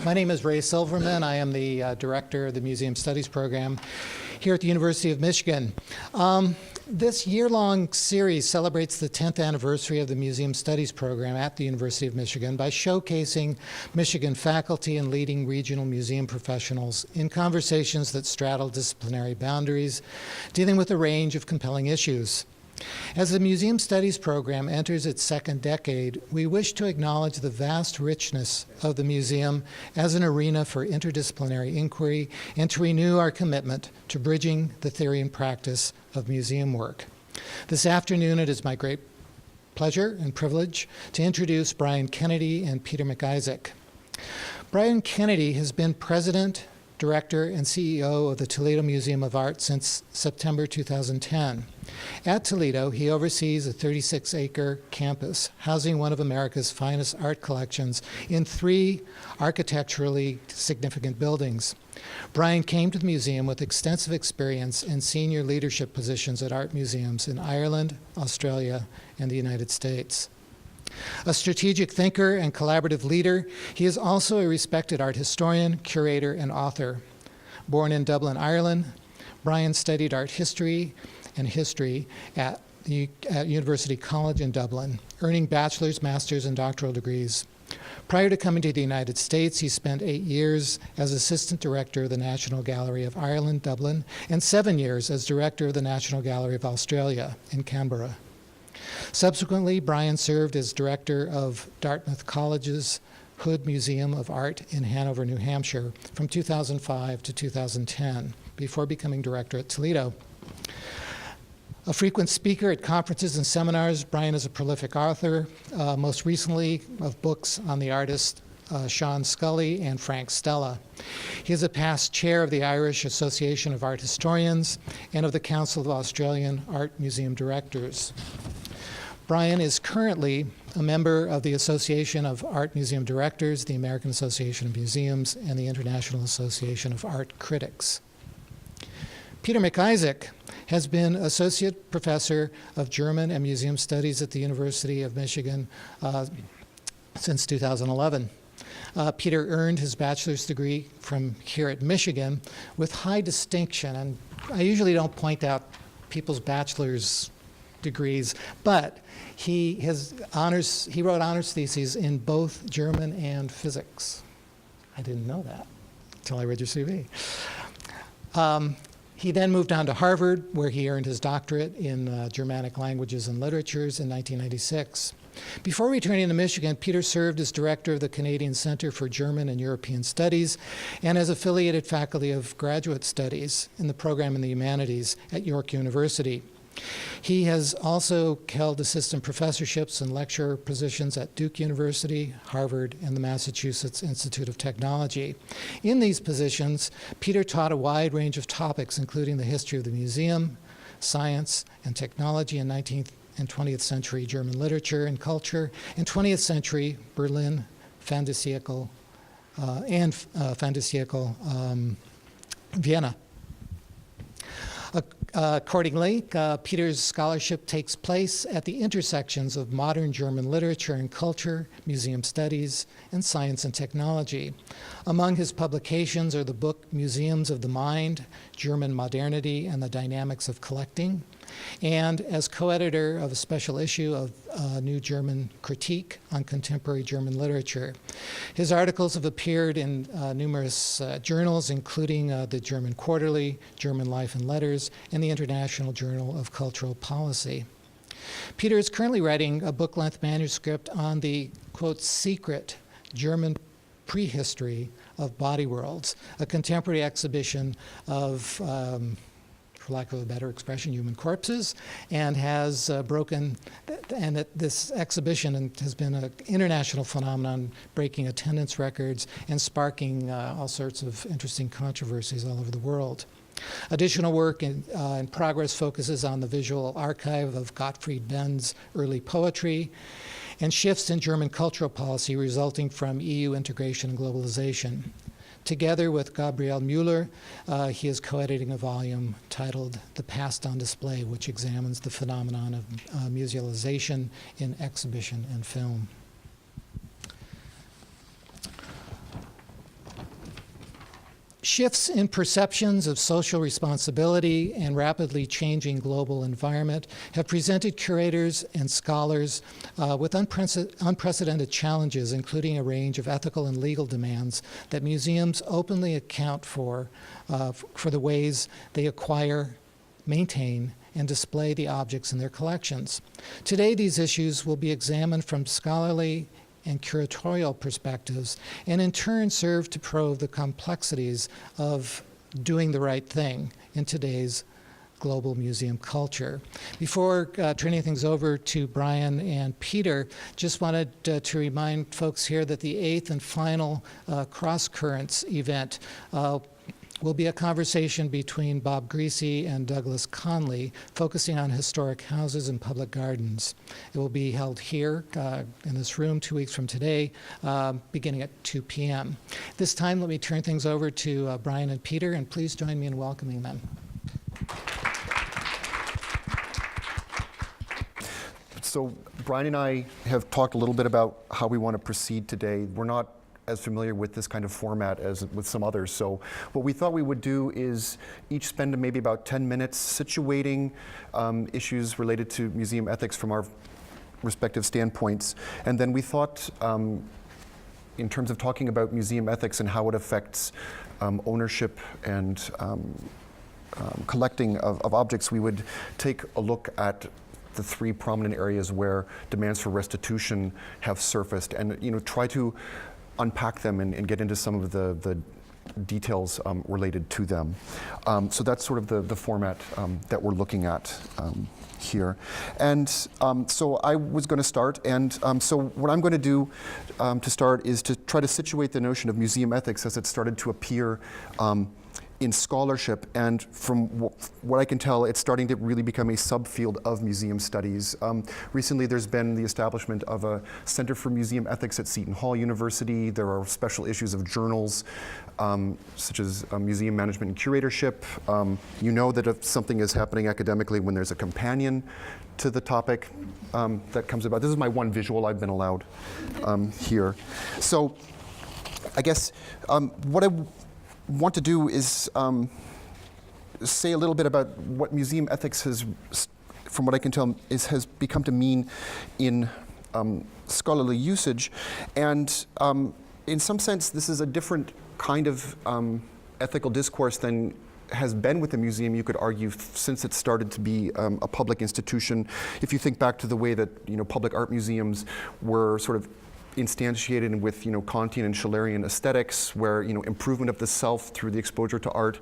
My name is Ray Silverman. I am the director of the Museum Studies program here at the University of Michigan. This year-long series celebrates the 10th anniversary of the Museum Studies program at the University of Michigan by showcasing Michigan faculty and leading regional museum professionals in conversations that straddle disciplinary boundaries, dealing with a range of compelling issues. As the Museum Studies program enters its second decade, we wish to acknowledge the vast richness of the museum as an arena for interdisciplinary inquiry and to renew our commitment to bridging the theory and practice of museum work. This afternoon, it is my great pleasure and privilege to introduce Brian Kennedy and Peter McIsaac. Brian Kennedy has been president, director, and CEO of the Toledo Museum of Art since September 2010. At Toledo, he oversees a 36-acre campus housing one of America's finest art collections in 3 architecturally significant buildings. Brian came to the museum with extensive experience in senior leadership positions at art museums in Ireland, Australia, and the United States. A strategic thinker and collaborative leader, he is also a respected art historian, curator, and author. Born in Dublin, Ireland, Brian studied art history and history at University College in Dublin, earning bachelor's, master's, and doctoral degrees. Prior to coming to the United States, he spent 8 years as assistant director of the National Gallery of Ireland, Dublin, and 7 years as director of the National Gallery of Australia in Canberra. Subsequently, Brian served as director of Dartmouth College's Hood Museum of Art in Hanover, New Hampshire from 2005 to 2010, before becoming director at Toledo. A frequent speaker at conferences and seminars, Brian is a prolific author, most recently of books on the artists Sean Scully and Frank Stella. He is a past chair of the Irish Association of Art Historians and of the Council of Australian Art Museum Directors. Brian is currently a member of the Association of Art Museum Directors, the American Association of Museums, and the International Association of Art Critics. Peter McIsaac has been Associate Professor of German and Museum Studies at the University of Michigan since 2011. Peter earned his bachelor's degree from here at Michigan with high distinction, and I usually don't point out people's bachelor's degrees, but he wrote honors theses in both German and physics. I didn't know that until I read your CV. He then moved on to Harvard, where he earned his doctorate in Germanic languages and literatures in 1996. Before returning to Michigan, Peter served as director of the Canadian Center for German and European Studies and as affiliated faculty of graduate studies in the program in the humanities at York University. He has also held assistant professorships and lecturer positions at Duke University, Harvard, and the Massachusetts Institute of Technology. In these positions, Peter taught a wide range of topics, including the history of the museum, science and technology in 19th and 20th century German literature and culture, and 20th century Berlin, fin de siècle, Vienna. Accordingly, Peter's scholarship takes place at the intersections of modern German literature and culture, museum studies, and science and technology. Among his publications are the book Museums of the Mind, German Modernity and the Dynamics of Collecting, and as co-editor of a special issue of New German Critique on Contemporary German Literature. His articles have appeared in numerous journals, including the German Quarterly, German Life and Letters, and the International Journal of Cultural Policy. Peter is currently writing a book-length manuscript on the, quote, secret German prehistory of body worlds, a contemporary exhibition of, for lack of a better expression, human corpses, and has this exhibition has been an international phenomenon, breaking attendance records and sparking all sorts of interesting controversies all over the world. Additional work in progress focuses on the visual archive of Gottfried Benn's early poetry and shifts in German cultural policy resulting from EU integration and globalization. Together with Gabriel Müller, he is co-editing a volume titled The Past on Display, which examines the phenomenon of musealization in exhibition and film. Shifts in perceptions of social responsibility and rapidly changing global environment have presented curators and scholars with unprecedented challenges, including a range of ethical and legal demands that museums openly account for the ways they acquire, maintain, and display the objects in their collections. Today, these issues will be examined from scholarly and curatorial perspectives, and in turn serve to probe the complexities of doing the right thing in today's global museum culture. Before turning things over to Brian and Peter, just wanted to remind folks here that the 8th and final Cross Currents event will be a conversation between Bob Greasy and Douglas Conley, focusing on historic houses and public gardens. It will be held here in this room 2 weeks from today, beginning at 2 p.m. This time, let me turn things over to Brian and Peter, and please join me in welcoming them. So Brian and I have talked a little bit about how we want to proceed today. We're not as familiar with this kind of format as with some others. So what we thought we would do is each spend maybe about 10 minutes situating issues related to museum ethics from our respective standpoints. And then we thought, in terms of talking about museum ethics and how it affects ownership and collecting of objects, we would take a look at the 3 prominent areas where demands for restitution have surfaced, and try to unpack them and get into some of the details related to them. So that's sort of the format that we're looking at here. And so I was going to start, and so what I'm going to do to start is to try to situate the notion of museum ethics as it started to appear in scholarship, and from what I can tell, it's starting to really become a subfield of museum studies. Recently, there's been the establishment of a Center for Museum Ethics at Seton Hall University. There are special issues of journals, such as Museum Management and Curatorship. You know that if something is happening academically when there's a companion to the topic that comes about. This is my one visual I've been allowed here. So I guess what I want to do is say a little bit about what museum ethics has, from what I can tell, has become to mean in scholarly usage. And in some sense, this is a different kind of ethical discourse than has been with the museum, you could argue, since it started to be a public institution. If you think back to the way that public art museums were sort of instantiated with Kantian and Schillerian aesthetics, where improvement of the self through the exposure to art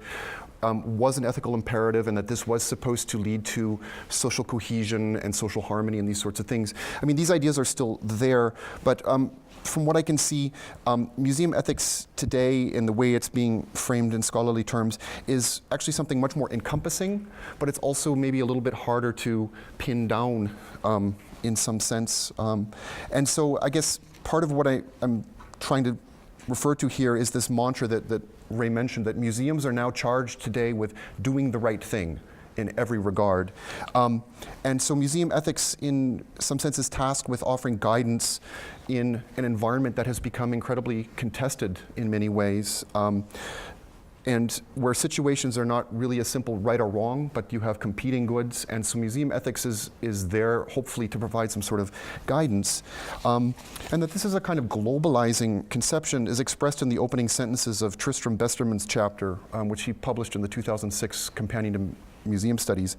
was an ethical imperative, and that this was supposed to lead to social cohesion and social harmony and these sorts of things. I mean, these ideas are still there, but from what I can see, museum ethics today, in the way it's being framed in scholarly terms, is actually something much more encompassing, but it's also maybe a little bit harder to pin down in some sense. And so I guess part of what I'm trying to refer to here is this mantra that Ray mentioned, that museums are now charged today with doing the right thing in every regard. And so museum ethics, in some sense, is tasked with offering guidance in an environment that has become incredibly contested in many ways. And where situations are not really a simple right or wrong, but you have competing goods. And so museum ethics is there, hopefully, to provide some sort of guidance. And that this is a kind of globalizing conception is expressed in the opening sentences of Tristram Besterman's chapter, which he published in the 2006 Companion to Museum Studies.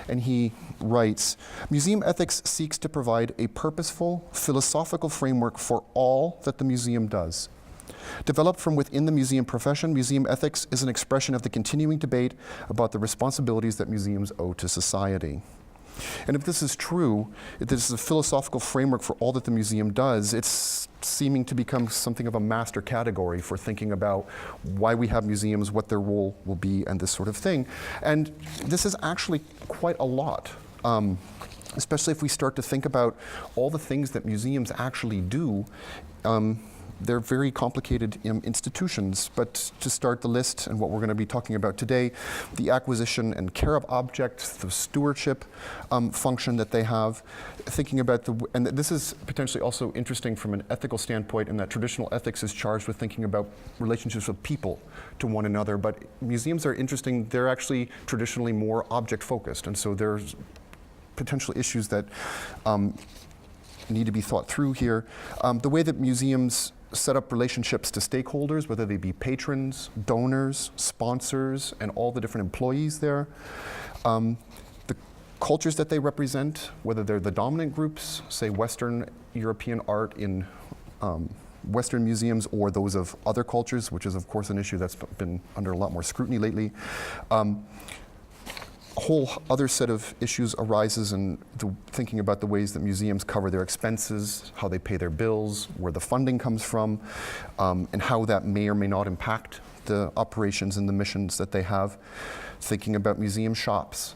And he writes, "Museum ethics seeks to provide a purposeful, philosophical framework for all that the museum does. Developed from within the museum profession, museum ethics is an expression of the continuing debate about the responsibilities that museums owe to society." And if this is true, if this is a philosophical framework for all that the museum does, it's seeming to become something of a master category for thinking about why we have museums, what their role will be, and this sort of thing. And this is actually quite a lot. Especially if we start to think about all the things that museums actually do they're very complicated institutions, but to start the list and what we're going to be talking about today, the acquisition and care of objects, the stewardship function that they have, thinking about and this is potentially also interesting from an ethical standpoint in that traditional ethics is charged with thinking about relationships of people to one another, but museums are interesting, they're actually traditionally more object focused, and so there's potential issues that need to be thought through here. The way that museums set up relationships to stakeholders, whether they be patrons, donors, sponsors, and all the different employees there. The cultures that they represent, whether they're the dominant groups, say Western European art in Western museums, or those of other cultures, which is of course an issue that's been under a lot more scrutiny lately. A whole other set of issues arises in thinking about the ways that museums cover their expenses, how they pay their bills, where the funding comes from, and how that may or may not impact the operations and the missions that they have. Thinking about museum shops.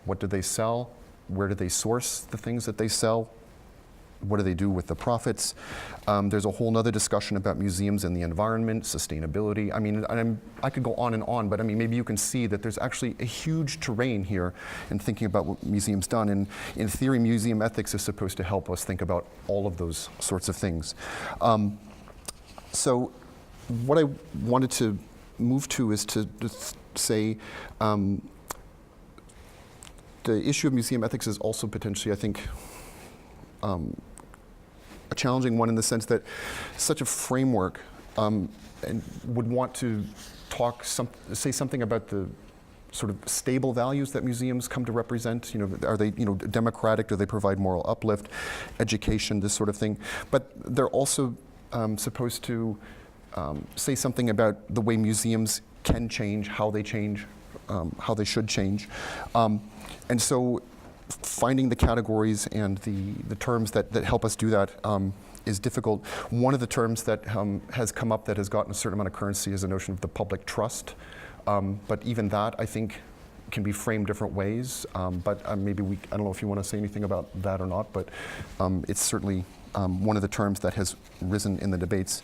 What do they sell? Where do they source the things that they sell? What do they do with the profits? There's a whole other discussion about museums and the environment, sustainability. I mean, I could go on, but I mean, maybe you can see that there's actually a huge terrain here in thinking about what museums done. And in theory, museum ethics is supposed to help us think about all of those sorts of things. So what I wanted to move to is to say, the issue of museum ethics is also potentially, I think, a challenging one in the sense that such a framework and would want to say something about the sort of stable values that museums come to represent. You know, are they, democratic? Do they provide moral uplift, education, this sort of thing? But they're also supposed to say something about the way museums can change, how they change, how they should change, and so. Finding the categories and the terms that help us do that is difficult. One of the terms that has come up that has gotten a certain amount of currency is the notion of the public trust. But even that, I think, can be framed different ways. But maybe I don't know if you want to say anything about that or not, but it's certainly one of the terms that has risen in the debates.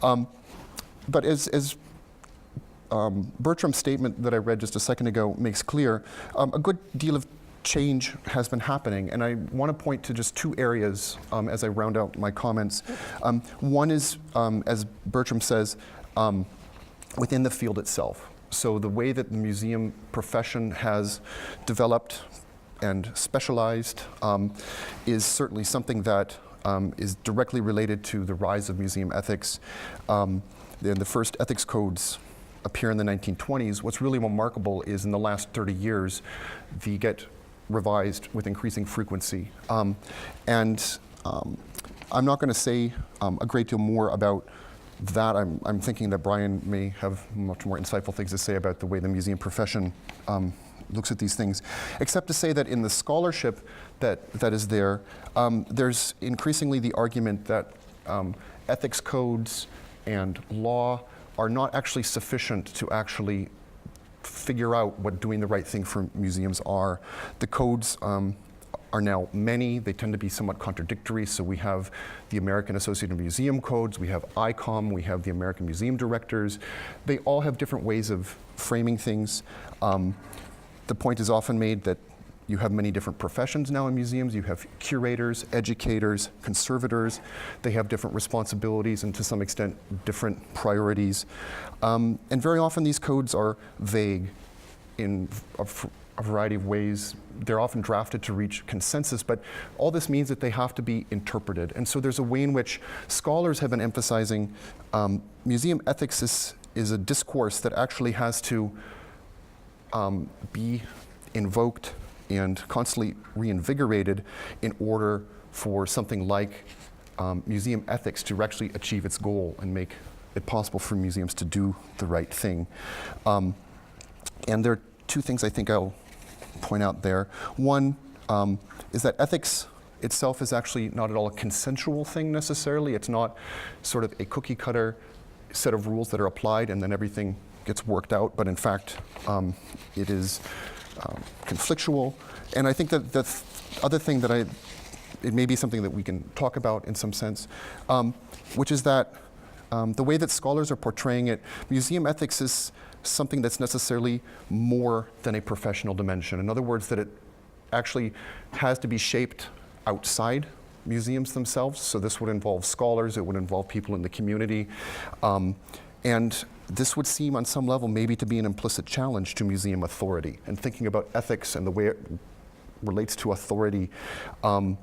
But as Bertram's statement that I read just a second ago makes clear, a good deal of change has been happening, and I want to point to just two areas as I round out my comments. One is, as Bertram says, within the field itself. So the way that the museum profession has developed and specialized is certainly something that is directly related to the rise of museum ethics. The first ethics codes appear in the 1920s. What's really remarkable is in the last 30 years, they get revised with increasing frequency. I'm not going to say a great deal more about that. I'm thinking that Brian may have much more insightful things to say about the way the museum profession looks at these things, except to say that in the scholarship that is there, there's increasingly the argument that ethics codes and law are not actually sufficient to actually figure out what doing the right thing for museums are. The codes are now many. They tend to be somewhat contradictory. So we have the American Association of Museum Codes, we have ICOM, we have the American Museum Directors. They all have different ways of framing things. The point is often made that you have many different professions now in museums. You have curators, educators, conservators. They have different responsibilities and to some extent different priorities. And very often these codes are vague in a variety of ways. They're often drafted to reach consensus, but all this means that they have to be interpreted. And so there's a way in which scholars have been emphasizing museum ethics is a discourse that actually has to be invoked and constantly reinvigorated in order for something like museum ethics to actually achieve its goal and make it possible for museums to do the right thing. And there are two things I think I'll point out there. One is that ethics itself is actually not at all a consensual thing necessarily. It's not sort of a cookie cutter set of rules that are applied and then everything gets worked out, but in fact it is conflictual. And I think that the other thing that it may be something that we can talk about in some sense, which is that the way that scholars are portraying it, museum ethics is something that's necessarily more than a professional dimension. In other words, that it actually has to be shaped outside museums themselves. So this would involve scholars, it would involve people in the community. And this would seem on some level maybe to be an implicit challenge to museum authority. And thinking about ethics and the way it relates to authority, to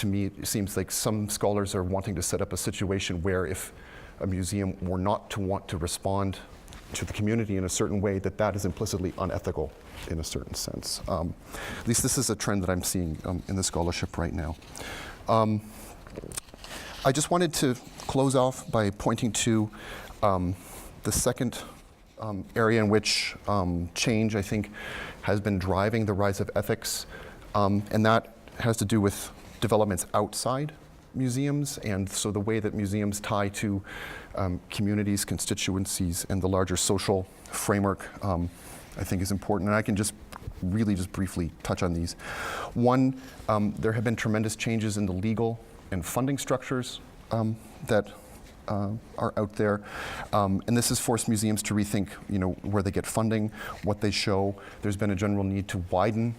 me it seems like some scholars are wanting to set up a situation where if a museum were not to want to respond to the community in a certain way, that is implicitly unethical in a certain sense. At least this is a trend that I'm seeing in the scholarship right now. I just wanted to close off by pointing to the second area in which change, I think, has been driving the rise of ethics, and that has to do with developments outside museums, and so the way that museums tie to communities, constituencies, and the larger social framework, I think is important. And I can just briefly touch on these. One, there have been tremendous changes in the legal and funding structures that are out there, and this has forced museums to rethink, where they get funding, what they show. There's been a general need to widen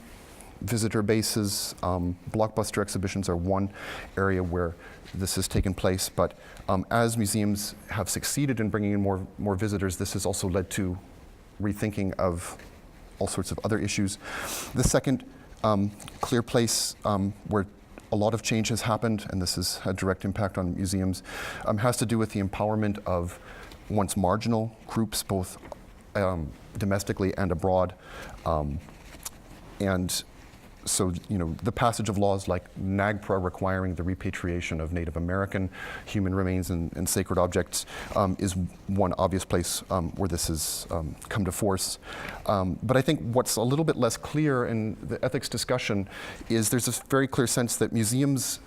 visitor bases. Blockbuster exhibitions are one area where this has taken place, but as museums have succeeded in bringing in more visitors, this has also led to rethinking of all sorts of other issues. The second clear place where a lot of change has happened, and this has had direct impact on museums, has to do with the empowerment of once marginal groups, both domestically and abroad. And so, the passage of laws like NAGPRA requiring the repatriation of Native American human remains and sacred objects is one obvious place where this has come to force. But I think what's a little bit less clear in the ethics discussion is there's a very clear sense that museums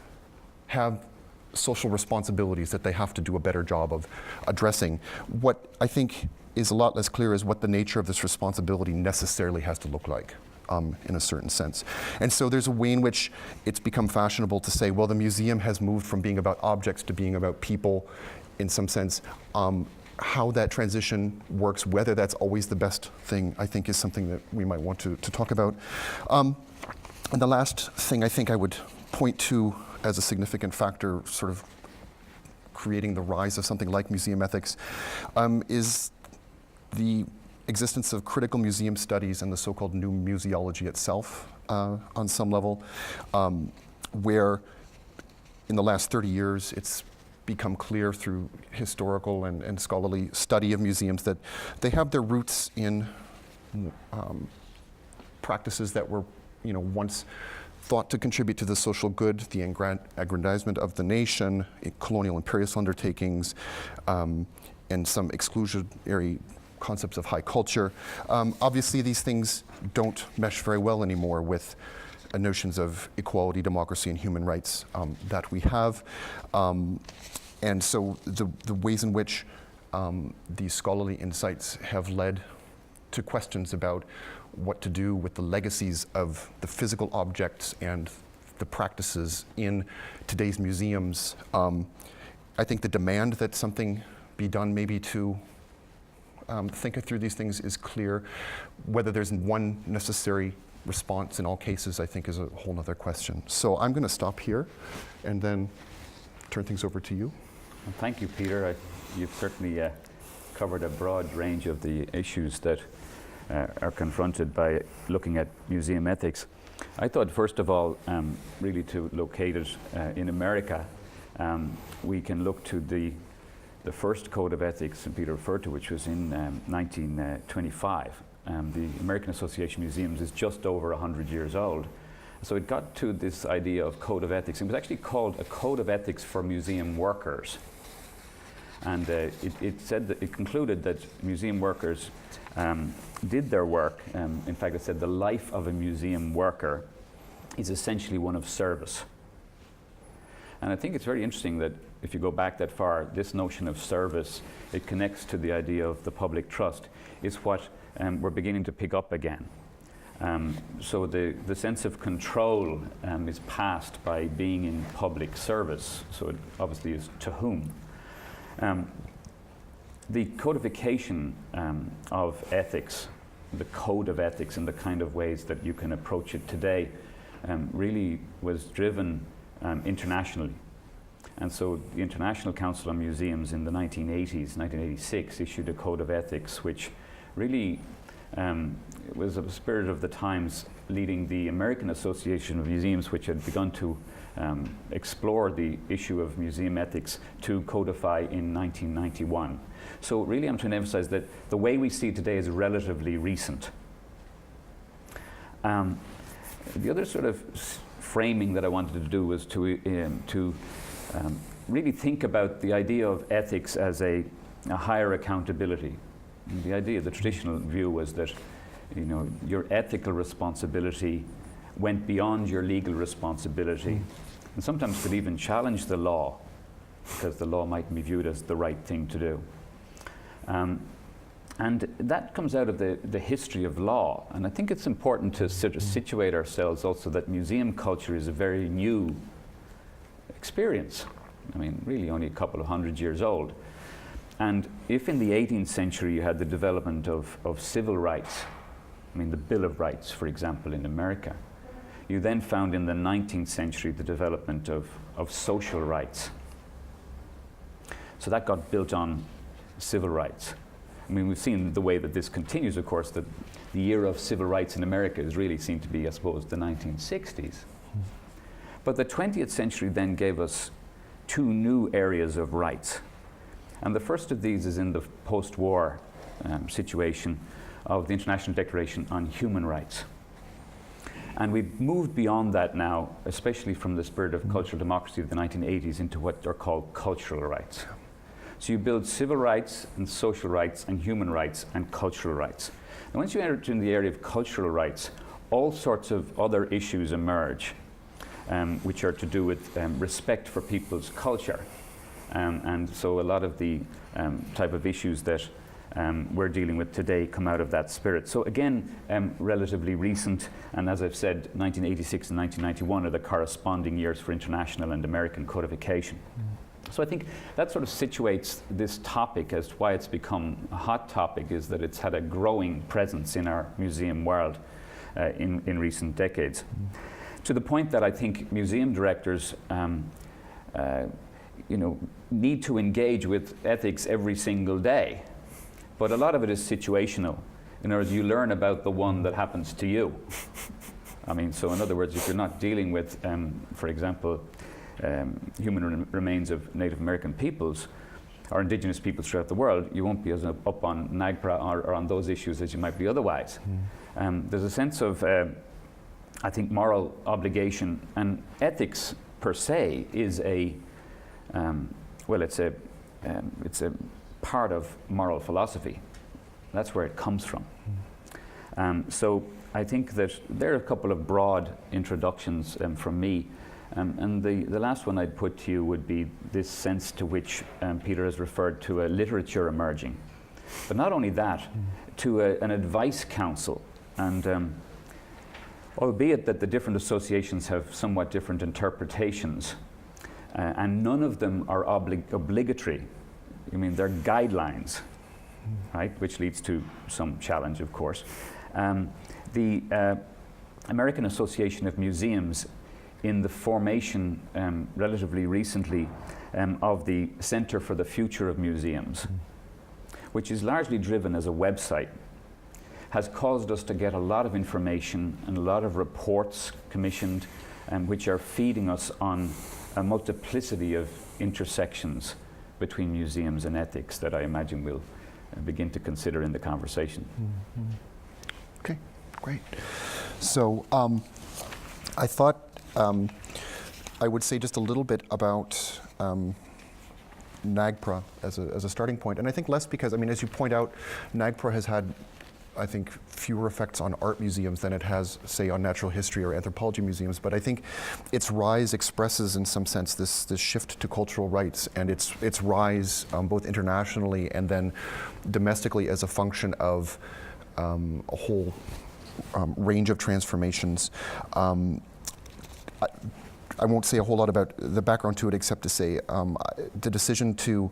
have social responsibilities that they have to do a better job of addressing. What I think is a lot less clear is what the nature of this responsibility necessarily has to look like. In a certain sense. And so there's a way in which it's become fashionable to say, well, the museum has moved from being about objects to being about people in some sense. How that transition works, whether that's always the best thing, I think is something that we might want to talk about. And the last thing I think I would point to as a significant factor sort of creating the rise of something like museum ethics is the existence of critical museum studies and the so-called new museology itself on some level, where in the last 30 years it's become clear through historical and scholarly study of museums that they have their roots in practices that were once thought to contribute to the social good, the aggrandizement of the nation, colonial imperialist undertakings, and some exclusionary concepts of high culture. Obviously, these things don't mesh very well anymore with notions of equality, democracy, and human rights that we have. And so the ways in which these scholarly insights have led to questions about what to do with the legacies of the physical objects and the practices in today's museums. I think the demand that something be done maybe to think through these things is clear. Whether there's one necessary response in all cases, I think, is a whole other question. So I'm going to stop here and then turn things over to you. Well, thank you, Peter. You've certainly covered a broad range of the issues that are confronted by looking at museum ethics. I thought, first of all, really to locate it in America, we can look to the first code of ethics that Peter referred to, which was in 1925. The American Association of Museums is just over 100 years old. So it got to this idea of code of ethics. It was actually called a code of ethics for museum workers. And it said that it concluded that museum workers did their work. In fact, it said the life of a museum worker is essentially one of service. And I think it's very interesting that if you go back that far, this notion of service, it connects to the idea of the public trust, is what we're beginning to pick up again. So the sense of control is passed by being in public service. So it obviously is to whom. The codification of ethics, the code of ethics and the kind of ways that you can approach it today really was driven internationally. And so the International Council on Museums in the 1980s, 1986, issued a code of ethics which really was of the spirit of the times, leading the American Association of Museums, which had begun to explore the issue of museum ethics, to codify in 1991. So really I'm trying to emphasize that the way we see it today is relatively recent. The other sort of framing that I wanted to do was to really think about the idea of ethics as a higher accountability. And the idea, the traditional view was that, you know, your ethical responsibility went beyond your legal responsibility, and sometimes could even challenge the law, because the law might be viewed as the right thing to do. And that comes out of the history of law. And I think it's important to sort of situate ourselves also that museum culture is a very new experience. I mean, really only a couple of 100 years old. And if in the 18th century you had the development of civil rights, I mean the Bill of Rights, for example, in America, you then found in the 19th century the development of social rights. So that got built on civil rights. I mean, we've seen the way that this continues, of course, that the era of civil rights in America is really seen to be, I suppose, the 1960s. But the 20th century then gave us two new areas of rights. And the first of these is in the post-war situation of the International Declaration on Human Rights. And we've moved beyond that now, especially from the spirit of cultural democracy of the 1980s, into what are called cultural rights. So you build civil rights and social rights and human rights and cultural rights. And once you enter into the area of cultural rights, all sorts of other issues emerge, which are to do with respect for people's culture. And so a lot of the type of issues that we're dealing with today come out of that spirit. So again, relatively recent, and as I've said, 1986 and 1991 are the corresponding years for international and American codification. So I think that sort of situates this topic as to why it's become a hot topic, is that it's had a growing presence in our museum world in recent decades. To the point that I think museum directors need to engage with ethics every single day. But a lot of it is situational. In other words, you learn about the one that happens to you. I mean, so in other words, if you're not dealing with, for example, human remains of Native American peoples or indigenous peoples throughout the world, you won't be as up on NAGPRA or on those issues as you might be otherwise. There's a sense of, I think, moral obligation, and ethics per se is it's a part of moral philosophy. That's where it comes from. So I think that there are a couple of broad introductions from me. And the last one I'd put to you would be this sense to which Peter has referred to a literature emerging. But not only that, to an advice council. And albeit that the different associations have somewhat different interpretations, and none of them are obligatory. I mean, they're guidelines, right? Which leads to some challenge, of course. The American Association of Museums, in the formation relatively recently of the Center for the Future of Museums, which is largely driven as a website, has caused us to get a lot of information and a lot of reports commissioned, which are feeding us on a multiplicity of intersections between museums and ethics that I imagine we'll begin to consider in the conversation. Okay, great. So I thought I would say just a little bit about NAGPRA as a starting point. And I think less because, I mean, as you point out, NAGPRA has had, I think, fewer effects on art museums than it has, say, on natural history or anthropology museums. But I think its rise expresses, in some sense, this shift to cultural rights, and its rise both internationally and then domestically as a function of a whole range of transformations. I won't say a whole lot about the background to it, except to say the decision to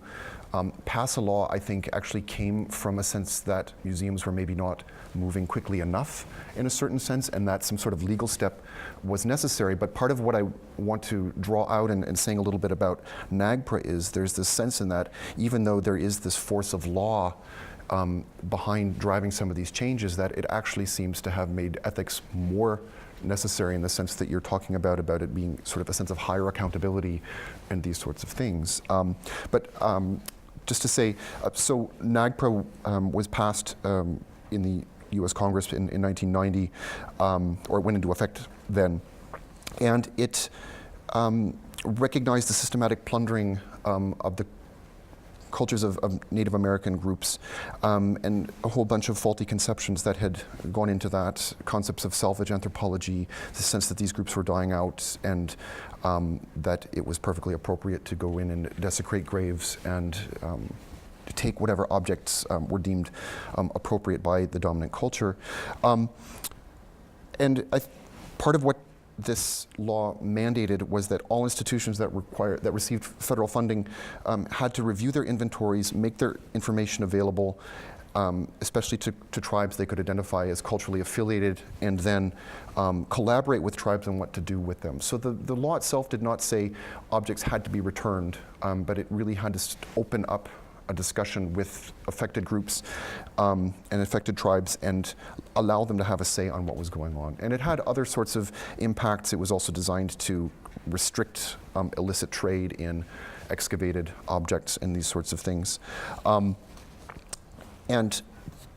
pass a law, I think, actually came from a sense that museums were maybe not moving quickly enough in a certain sense, and that some sort of legal step was necessary. But part of what I want to draw out and saying a little bit about NAGPRA is there's this sense in that even though there is this force of law behind driving some of these changes, that it actually seems to have made ethics more necessary in the sense that you're talking about it being sort of a sense of higher accountability and these sorts of things. Just to say, so NAGPRA was passed in the U.S. Congress in 1990, or it went into effect then, and it recognized the systematic plundering of the cultures of Native American groups, and a whole bunch of faulty conceptions that had gone into that, concepts of salvage anthropology, the sense that these groups were dying out, and that it was perfectly appropriate to go in and desecrate graves and to take whatever objects were deemed appropriate by the dominant culture. And part of what this law mandated was that all institutions that received federal funding had to review their inventories, make their information available, especially to tribes they could identify as culturally affiliated, and then collaborate with tribes on what to do with them. So the law itself did not say objects had to be returned, but it really had to open up a discussion with affected groups and affected tribes and allow them to have a say on what was going on. And it had other sorts of impacts. It was also designed to restrict illicit trade in excavated objects and these sorts of things. And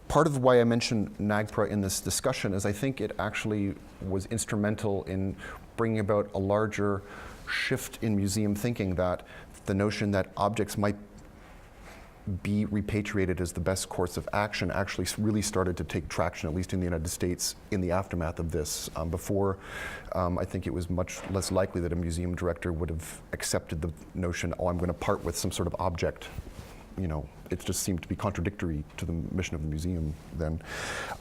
part of why I mention NAGPRA in this discussion is I think it actually was instrumental in bringing about a larger shift in museum thinking, that the notion that objects might be repatriated as the best course of action actually really started to take traction, at least in the United States, in the aftermath of this. Before, I think it was much less likely that a museum director would have accepted the notion, oh, I'm going to part with some sort of object. You know, it just seemed to be contradictory to the mission of the museum then.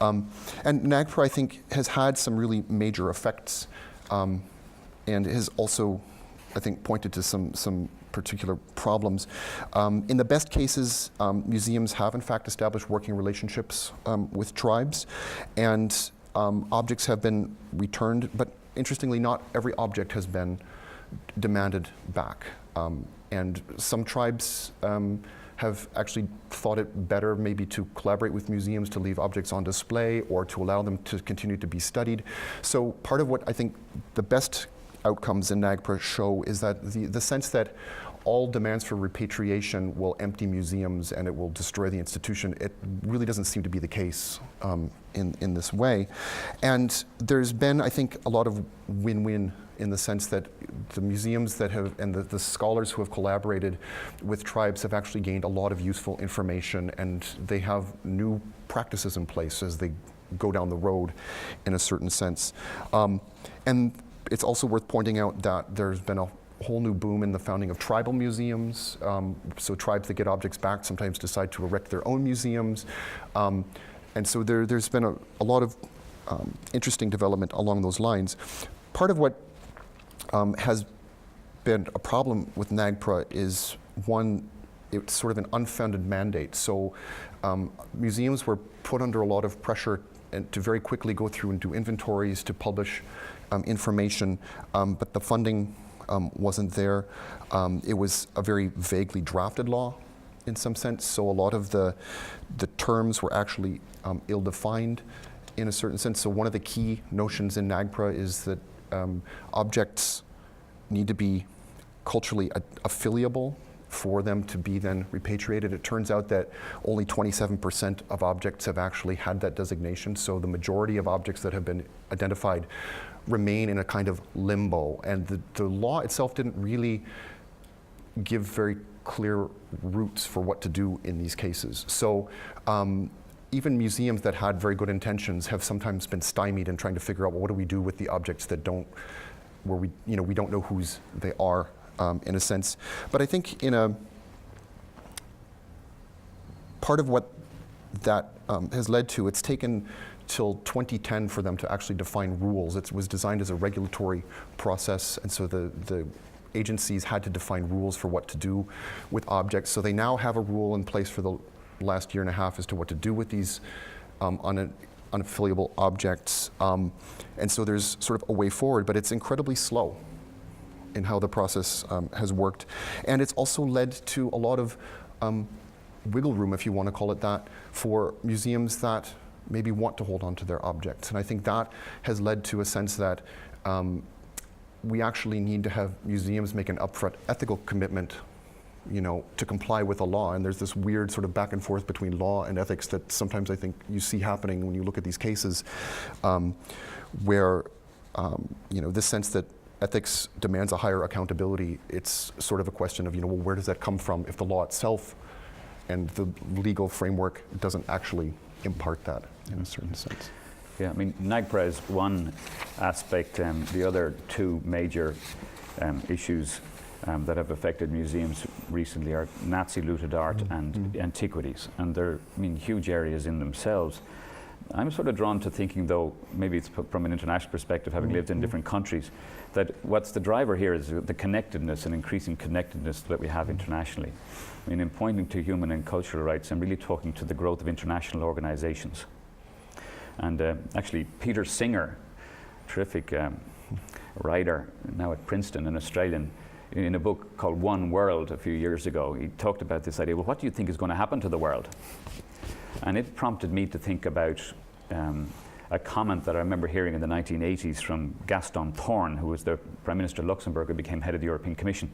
And NAGPRA, I think, has had some really major effects, and has also, I think, pointed to some particular problems. In the best cases, museums have in fact established working relationships with tribes, and objects have been returned, but interestingly, not every object has been demanded back. And some tribes have actually thought it better maybe to collaborate with museums to leave objects on display or to allow them to continue to be studied. So part of what I think the best outcomes in NAGPRA show is that the sense that all demands for repatriation will empty museums and it will destroy the institution, it really doesn't seem to be the case in this way. And there's been, I think, a lot of win-win in the sense that the museums that have, and the scholars who have collaborated with tribes have actually gained a lot of useful information, and they have new practices in place as they go down the road in a certain sense. And it's also worth pointing out that there's been a whole new boom in the founding of tribal museums. So tribes that get objects back sometimes decide to erect their own museums. And so there's been a lot of interesting development along those lines. Part of what has been a problem with NAGPRA is, one, it's sort of an unfounded mandate. So museums were put under a lot of pressure and to very quickly go through and do inventories, to publish information, but the funding wasn't there. It was a very vaguely drafted law in some sense, so a lot of the terms were actually ill-defined in a certain sense. So one of the key notions in NAGPRA is that objects need to be culturally affiliable for them to be then repatriated. It turns out that only 27% of objects have actually had that designation, so the majority of objects that have been identified remain in a kind of limbo. And the law itself didn't really give very clear routes for what to do in these cases. So even museums that had very good intentions have sometimes been stymied in trying to figure out, well, what do we do with the objects that where we don't know whose they are, in a sense. But I think part of what that has led to, it's taken till 2010 for them to actually define rules. It was designed as a regulatory process, and so the agencies had to define rules for what to do with objects. So they now have a rule in place for the last year and a half as to what to do with these unaffiliable objects. And so there's sort of a way forward, but it's incredibly slow in how the process has worked. And it's also led to a lot of wiggle room, if you want to call it that, for museums that maybe want to hold on to their objects. And I think that has led to a sense that we actually need to have museums make an upfront ethical commitment, you know, to comply with the law. And there's this weird sort of back and forth between law and ethics that sometimes I think you see happening when you look at these cases, where you know, this sense that ethics demands a higher accountability. It's sort of a question of, you know, well, where does that come from if the law itself and the legal framework doesn't actually impart that in a certain sense? Yeah, I mean, NAGPRA is one aspect. The other two major issues that have affected museums recently are Nazi looted art and antiquities, and they're, I mean, huge areas in themselves. I'm sort of drawn to thinking, though, maybe it's from an international perspective, having lived in different countries, that what's the driver here is the connectedness and increasing connectedness that we have internationally. I mean, in pointing to human and cultural rights, I'm really talking to the growth of international organizations. And actually, Peter Singer, terrific writer, now at Princeton, an Australian, in a book called One World a few years ago, he talked about this idea, well, what do you think is going to happen to the world? And it prompted me to think about a comment that I remember hearing in the 1980s from Gaston Thorn, who was the Prime Minister of Luxembourg, who became head of the European Commission.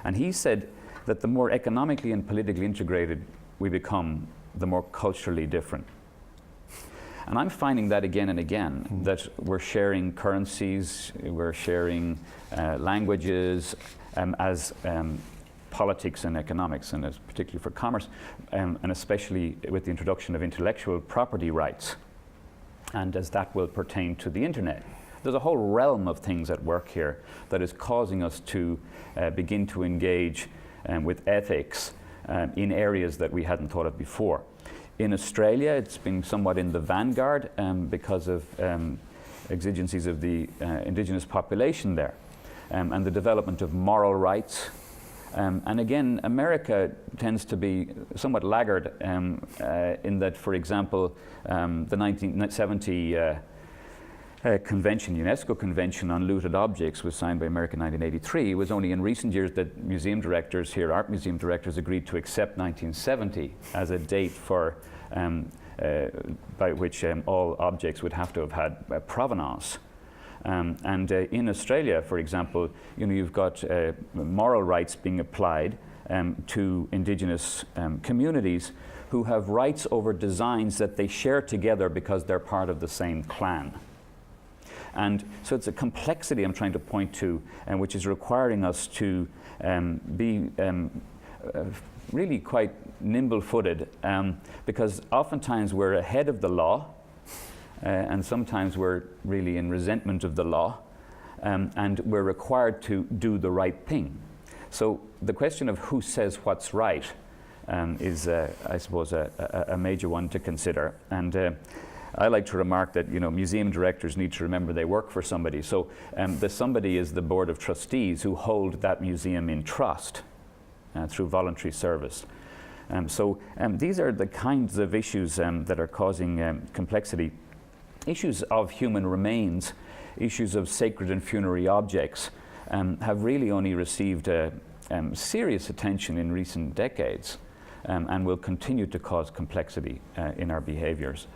And he said that the more economically and politically integrated we become, the more culturally different. And I'm finding that again and again, that we're sharing currencies, we're sharing languages as politics and economics, and as particularly for commerce, and especially with the introduction of intellectual property rights, and as that will pertain to the internet. There's a whole realm of things at work here that is causing us to begin to engage with ethics in areas that we hadn't thought of before. In Australia, it's been somewhat in the vanguard because of exigencies of the indigenous population there, and the development of moral rights. And again, America tends to be somewhat laggard in that, for example, the 1970 convention, UNESCO Convention on Looted Objects, was signed by America in 1983. It was only in recent years that museum directors here, art museum directors, agreed to accept 1970 as a date for by which all objects would have to have had provenance. And in Australia, for example, you know, you've got moral rights being applied to Indigenous communities who have rights over designs that they share together because they're part of the same clan. And so it's a complexity I'm trying to point to, which is requiring us to be really quite nimble-footed, because oftentimes we're ahead of the law, and sometimes we're really in resentment of the law, and we're required to do the right thing. So the question of who says what's right is, I suppose, a major one to consider. And I like to remark that, you know, museum directors need to remember they work for somebody. So the somebody is the board of trustees who hold that museum in trust through voluntary service. So these are the kinds of issues that are causing complexity. Issues of human remains, issues of sacred and funerary objects have really only received serious attention in recent decades, and will continue to cause complexity in our behaviors.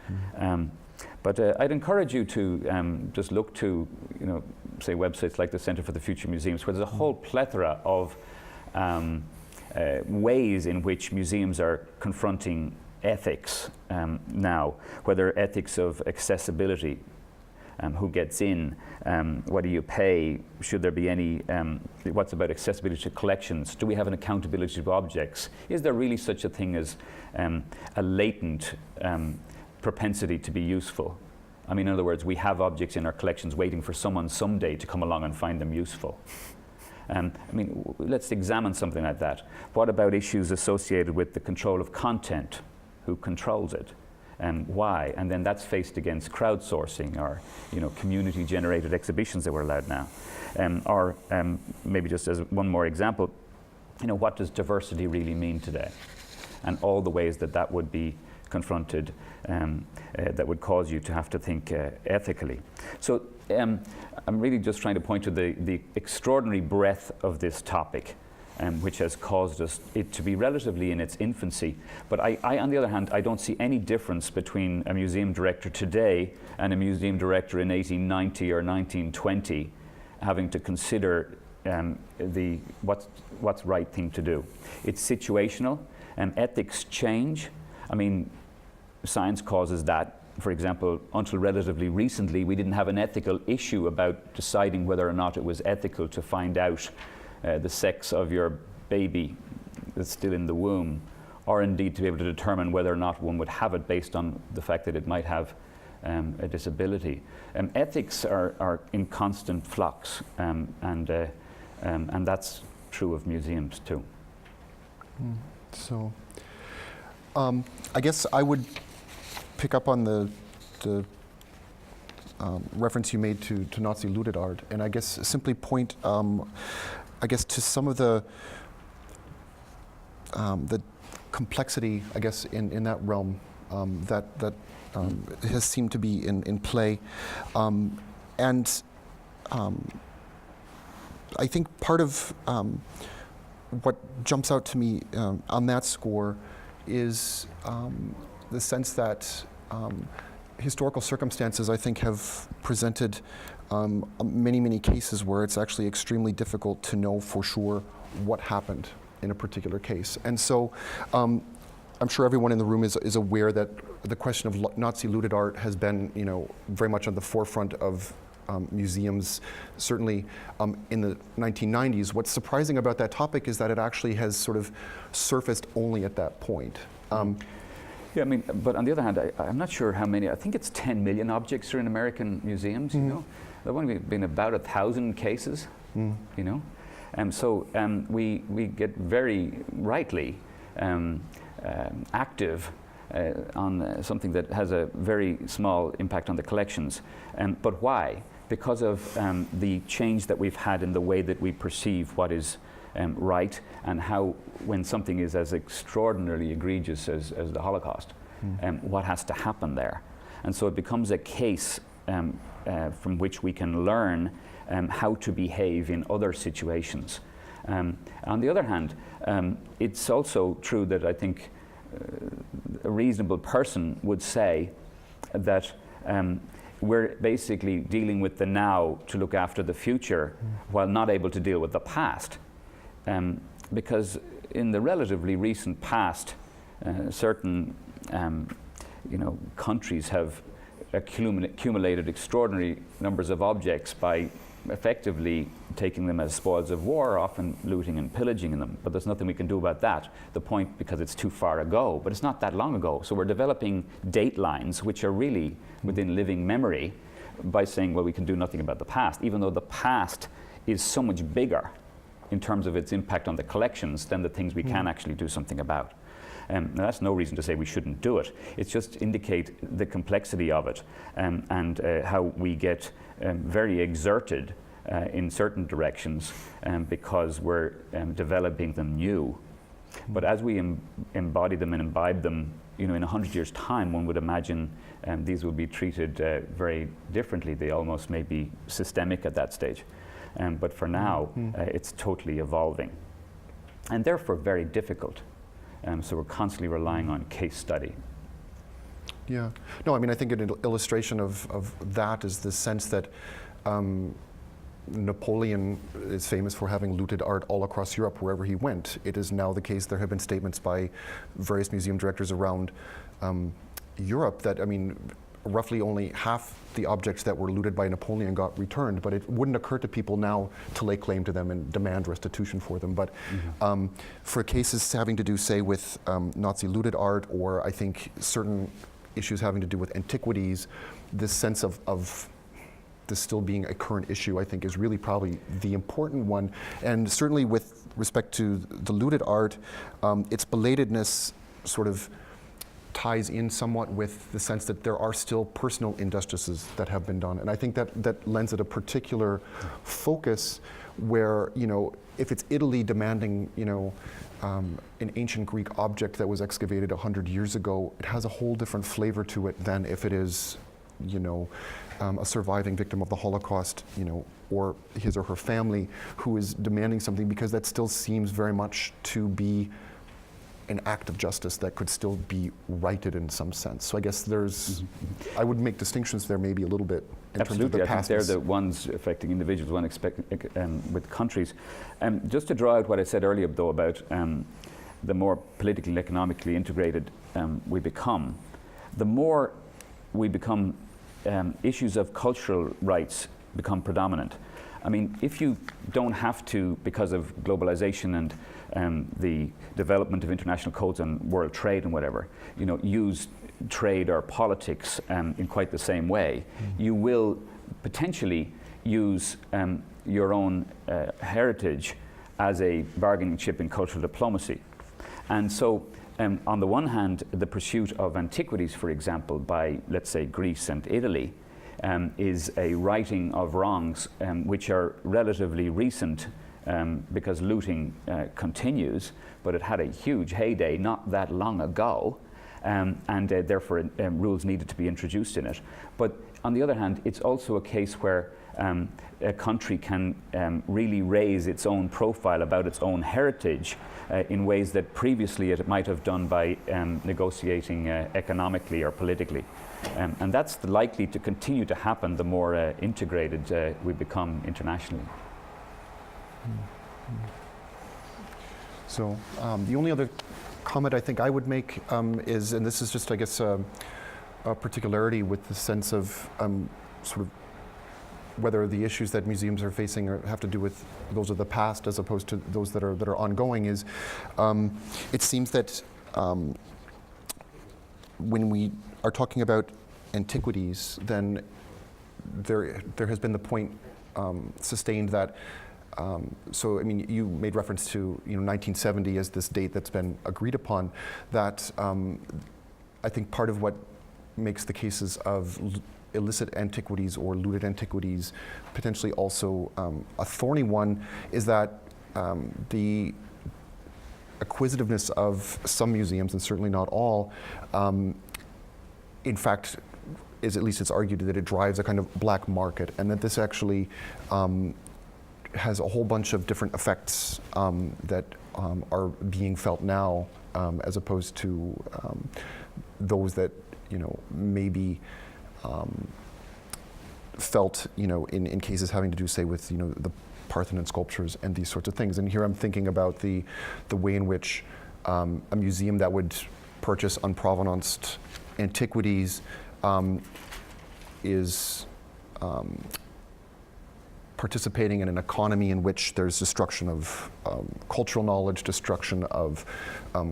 But I'd encourage you to just look to, you know, say websites like the Centre for the Future Museums, where there's a whole plethora of ways in which museums are confronting ethics now, whether ethics of accessibility, who gets in, what do you pay, should there be any, what's about accessibility to collections, do we have an accountability to objects, is there really such a thing as a latent propensity to be useful? I mean, in other words, we have objects in our collections waiting for someone someday to come along and find them useful. I mean, let's examine something like that. What about issues associated with the control of content? Who controls it? Why? And then that's faced against crowdsourcing or community-generated exhibitions that we're allowed now. Or maybe just as one more example, what does diversity really mean today? And all the ways that would be confronted that would cause you to have to think ethically. So I'm really just trying to point to the extraordinary breadth of this topic, which has caused it to be relatively in its infancy. But I, on the other hand, I don't see any difference between a museum director today and a museum director in 1890 or 1920 having to consider what's right thing to do. It's situational, and ethics change. I mean, science causes that. For example, until relatively recently, we didn't have an ethical issue about deciding whether or not it was ethical to find out the sex of your baby that's still in the womb, or indeed to be able to determine whether or not one would have it based on the fact that it might have a disability. Ethics are in constant flux, and that's true of museums too. So, I guess I would pick up on the reference you made to Nazi looted art, and I guess simply point, I guess, to some of the complexity, I guess, in that realm that has seemed to be in play, and I think part of what jumps out to me on that score is the sense that historical circumstances, I think, have presented many cases where it's actually extremely difficult to know for sure what happened in a particular case. And so I'm sure everyone in the room is aware that the question of Nazi looted art has been, very much on the forefront of museums, certainly in the 1990s. What's surprising about that topic is that it actually has sort of surfaced only at that point. Yeah, I mean, but on the other hand, I'm not sure how many. I think it's 10 million objects are in American museums. There have only been about 1,000 cases. So we get very rightly active on something that has a very small impact on the collections. But why? Because of the change that we've had in the way that we perceive what is right, and how, when something is as extraordinarily egregious as the Holocaust, what has to happen there. And so it becomes a case from which we can learn how to behave in other situations. On the other hand, it's also true that I think a reasonable person would say that we're basically dealing with the now to look after the future, while not able to deal with the past. Because in the relatively recent past, certain countries have accumulated extraordinary numbers of objects by effectively taking them as spoils of war, often looting and pillaging them. But there's nothing we can do about that. The point, because it's too far ago, but it's not that long ago. So we're developing date lines which are really within living memory by saying, well, we can do nothing about the past, even though the past is so much bigger in terms of its impact on the collections than the things we can actually do something about. Now that's no reason to say we shouldn't do it. It's just to indicate the complexity of it, and how we get very exerted in certain directions because we're developing them new. But as we embody them and imbibe them, in 100 years' time, one would imagine these will be treated very differently. They almost may be systemic at that stage. But for now, it's totally evolving, and therefore very difficult. So we're constantly relying on case study. Yeah. No, I mean, I think an illustration of that is the sense that Napoleon is famous for having looted art all across Europe wherever he went. It is now the case, there have been statements by various museum directors around Europe that, I mean, roughly only half the objects that were looted by Napoleon got returned, but it wouldn't occur to people now to lay claim to them and demand restitution for them. But for cases having to do, say, with Nazi looted art, or I think certain issues having to do with antiquities, this sense of this still being a current issue, I think, is really probably the important one. And certainly with respect to the looted art, its belatedness sort of ties in somewhat with the sense that there are still personal injustices that have been done. And I think that lends it a particular focus where, if it's Italy demanding, an ancient Greek object that was excavated 100 years ago, it has a whole different flavor to it than if it is, a surviving victim of the Holocaust, or his or her family who is demanding something, because that still seems very much to be an act of justice that could still be righted in some sense. So I guess I would make distinctions there maybe a little bit in terms of the past. I think they're the ones affecting individuals, with countries. Just to draw out what I said earlier, though, about the more politically and economically integrated we become, the more we become, issues of cultural rights become predominant. I mean, if you don't have to, because of globalization and the development of international codes on world trade and whatever, use trade or politics in quite the same way, you will potentially use your own heritage as a bargaining chip in cultural diplomacy. And so, on the one hand, the pursuit of antiquities, for example, by, let's say, Greece and Italy, is a righting of wrongs which are relatively recent, because looting continues, but it had a huge heyday not that long ago, and therefore rules needed to be introduced in it. But on the other hand, it's also a case where a country can really raise its own profile about its own heritage in ways that previously it might have done by negotiating economically or politically. And that's likely to continue to happen the more integrated we become internationally. So the only other comment I think I would make is, and this is just, I guess, a particularity with the sense of sort of whether the issues that museums are facing have to do with those of the past as opposed to those that are ongoing, is it seems that when we are talking about antiquities, then there has been the point sustained that so I mean, you made reference to 1970 as this date that's been agreed upon. That I think part of what makes the cases of illicit antiquities or looted antiquities potentially also a thorny one is that the acquisitiveness of some museums, and certainly not all, in fact, at least it's argued that it drives a kind of black market, and that this actually has a whole bunch of different effects that are being felt now, as opposed to those that maybe felt in cases having to do, say, with the Parthenon sculptures and these sorts of things. And here I'm thinking about the way in which a museum that would purchase unprovenanced antiquities is participating in an economy in which there's destruction of cultural knowledge, destruction of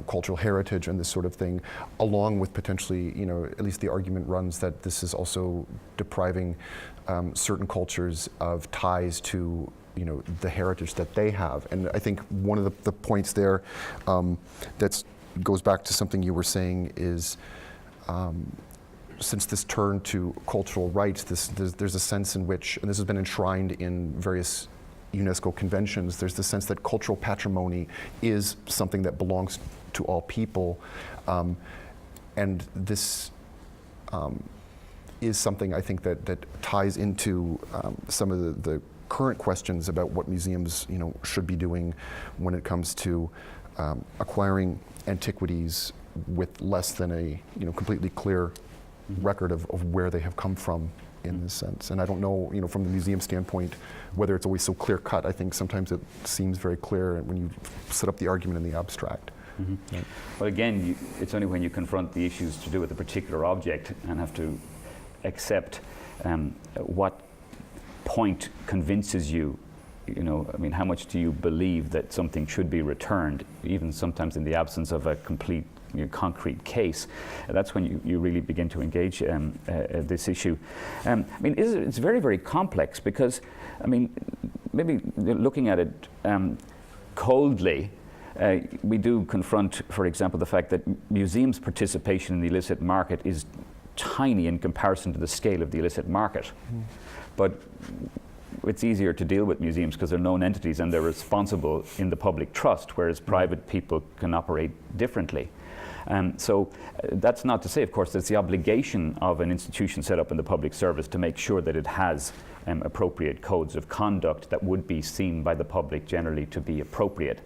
cultural heritage, and this sort of thing, along with potentially, at least the argument runs that this is also depriving certain cultures of ties to the heritage that they have. And I think one of the points there that goes back to something you were saying is, since this turn to cultural rights, there's a sense in which, and this has been enshrined in various UNESCO conventions, there's the sense that cultural patrimony is something that belongs to all people, and this is something I think that ties into some of the current questions about what museums should be doing when it comes to acquiring antiquities with less than a completely clear record of where they have come from in this sense. And I don't know, from the museum standpoint, whether it's always so clear cut. I think sometimes it seems very clear when you set up the argument in the abstract. Mm-hmm. Right. Well, again, it's only when you confront the issues to do with a particular object and have to accept what point convinces you, how much do you believe that something should be returned, even sometimes in the absence of a complete concrete case. That's when you really begin to engage this issue. It's very, very complex because, maybe looking at it coldly, we do confront, for example, the fact that museums' participation in the illicit market is tiny in comparison to the scale of the illicit market. But it's easier to deal with museums because they're known entities and they're responsible in the public trust, whereas private people can operate differently. So that's not to say, of course, it's the obligation of an institution set up in the public service to make sure that it has appropriate codes of conduct that would be seen by the public generally to be appropriate.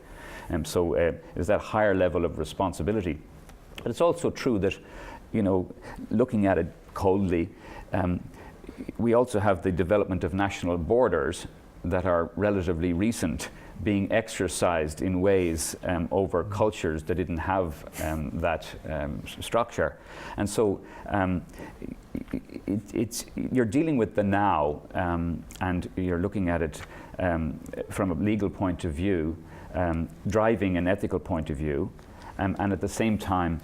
So there's that higher level of responsibility. But it's also true that, you know, looking at it coldly, we also have the development of national borders that are relatively recent, being exercised in ways over cultures that didn't have that structure. And so you're dealing with the now, and you're looking at it from a legal point of view, driving an ethical point of view, and at the same time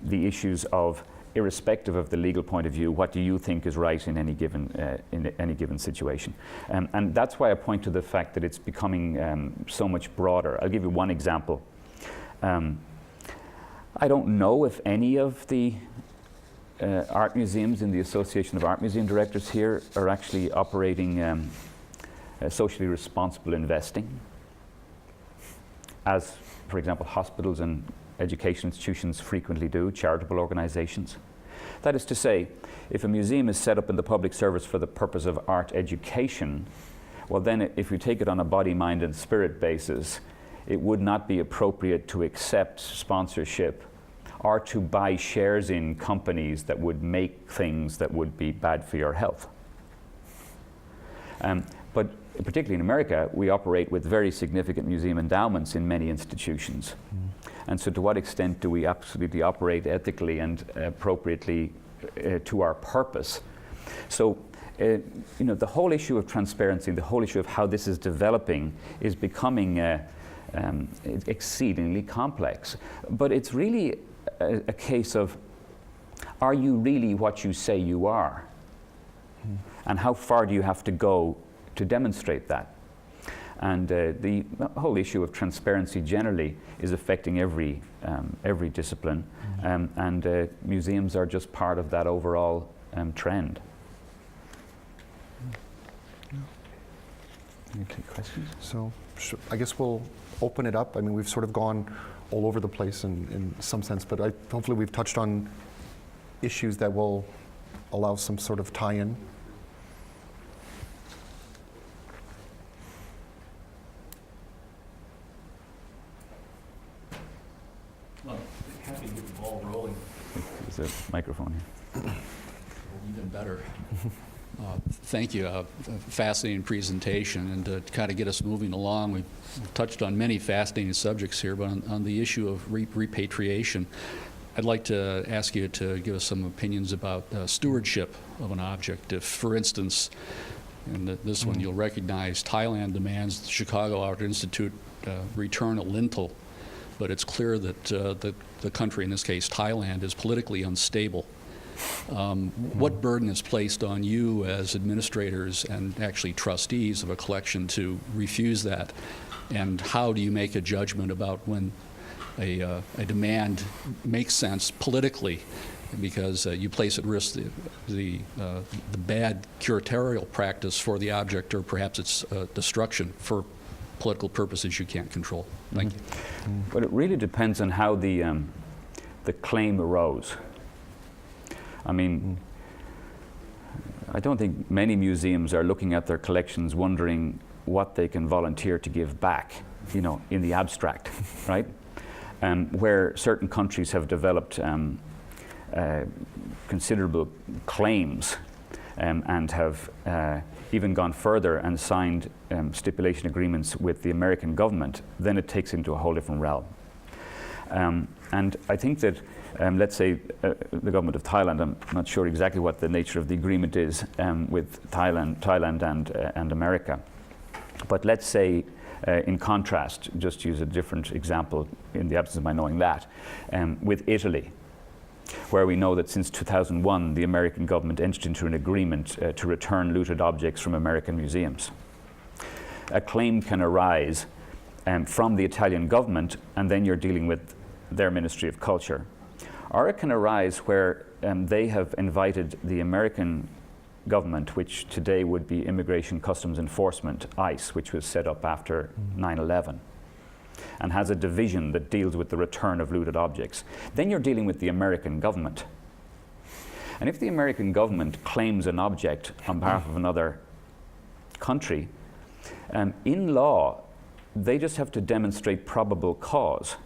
the issues of, irrespective of the legal point of view, what do you think is right in any given situation? And that's why I point to the fact that it's becoming so much broader. I'll give you one example. I don't know if any of the art museums in the Association of Art Museum Directors here are actually operating socially responsible investing, as, for example, hospitals and education institutions frequently do, charitable organizations. That is to say, if a museum is set up in the public service for the purpose of art education, well then if you take it on a body, mind and spirit basis, it would not be appropriate to accept sponsorship or to buy shares in companies that would make things that would be bad for your health. But particularly in America, we operate with very significant museum endowments in many institutions. And so to what extent do we absolutely operate ethically and appropriately to our purpose? So, you know, the whole issue of transparency, the whole issue of how this is developing is becoming exceedingly complex. But it's really a case of, are you really what you say you are? And how far do you have to go to demonstrate that? And the whole issue of transparency generally is affecting every discipline, and museums are just part of that overall trend. Any questions? So I guess we'll open it up. I mean, we've sort of gone all over the place in some sense, but hopefully we've touched on issues that will allow some sort of tie-in. Well, happy to get the ball rolling. There's a microphone here. Even better. Thank you. Fascinating presentation, and to kind of get us moving along, we've touched on many fascinating subjects here, but on the issue of repatriation, I'd like to ask you to give us some opinions about stewardship of an object. If, for instance, and this one you'll recognize, Thailand demands the Chicago Art Institute return a lintel, but it's clear that the country, in this case Thailand, is politically unstable. What burden is placed on you as administrators and actually trustees of a collection to refuse that? And how do you make a judgment about when a demand makes sense politically, because you place at risk the bad curatorial practice for the object, or perhaps its destruction for political purposes you can't control? Thank you. But it really depends on how the claim arose. I mean, I don't think many museums are looking at their collections wondering what they can volunteer to give back, you know, in the abstract, right? Where certain countries have developed considerable claims and have even gone further and signed stipulation agreements with the American government, then it takes into a whole different realm. And I think that, let's say, the government of Thailand, I'm not sure exactly what the nature of the agreement is with Thailand and America. But let's say, in contrast, just use a different example in the absence of my knowing that, with Italy, where we know that since 2001, the American government entered into an agreement to return looted objects from American museums. A claim can arise from the Italian government, and then you're dealing with their Ministry of Culture. Or it can arise where they have invited the American government, which today would be Immigration Customs Enforcement, ICE, which was set up after 9/11, and has a division that deals with the return of looted objects. Then you're dealing with the American government. And if the American government claims an object on behalf of another country, in law, they just have to demonstrate probable cause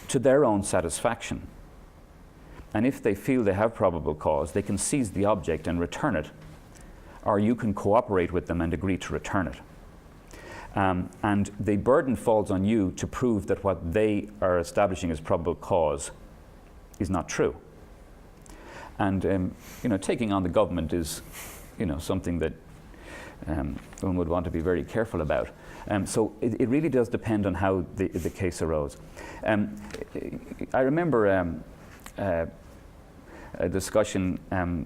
to their own satisfaction. And if they feel they have probable cause, they can seize the object and return it, or you can cooperate with them and agree to return it. And the burden falls on you to prove that what they are establishing as probable cause is not true. And taking on the government is, something that one would want to be very careful about. So it really does depend on how the case arose. I remember a discussion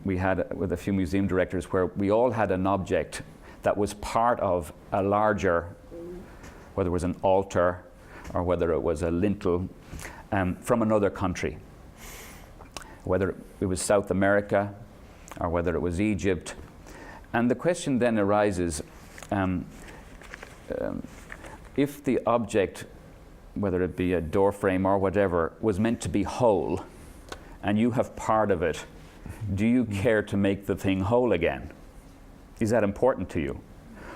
we had with a few museum directors where we all had an object that was part of a larger, whether it was an altar or whether it was a lintel, from another country. Whether it was South America or whether it was Egypt. And the question then arises, if the object, whether it be a door frame or whatever, was meant to be whole, and you have part of it, do you care to make the thing whole again? Is that important to you?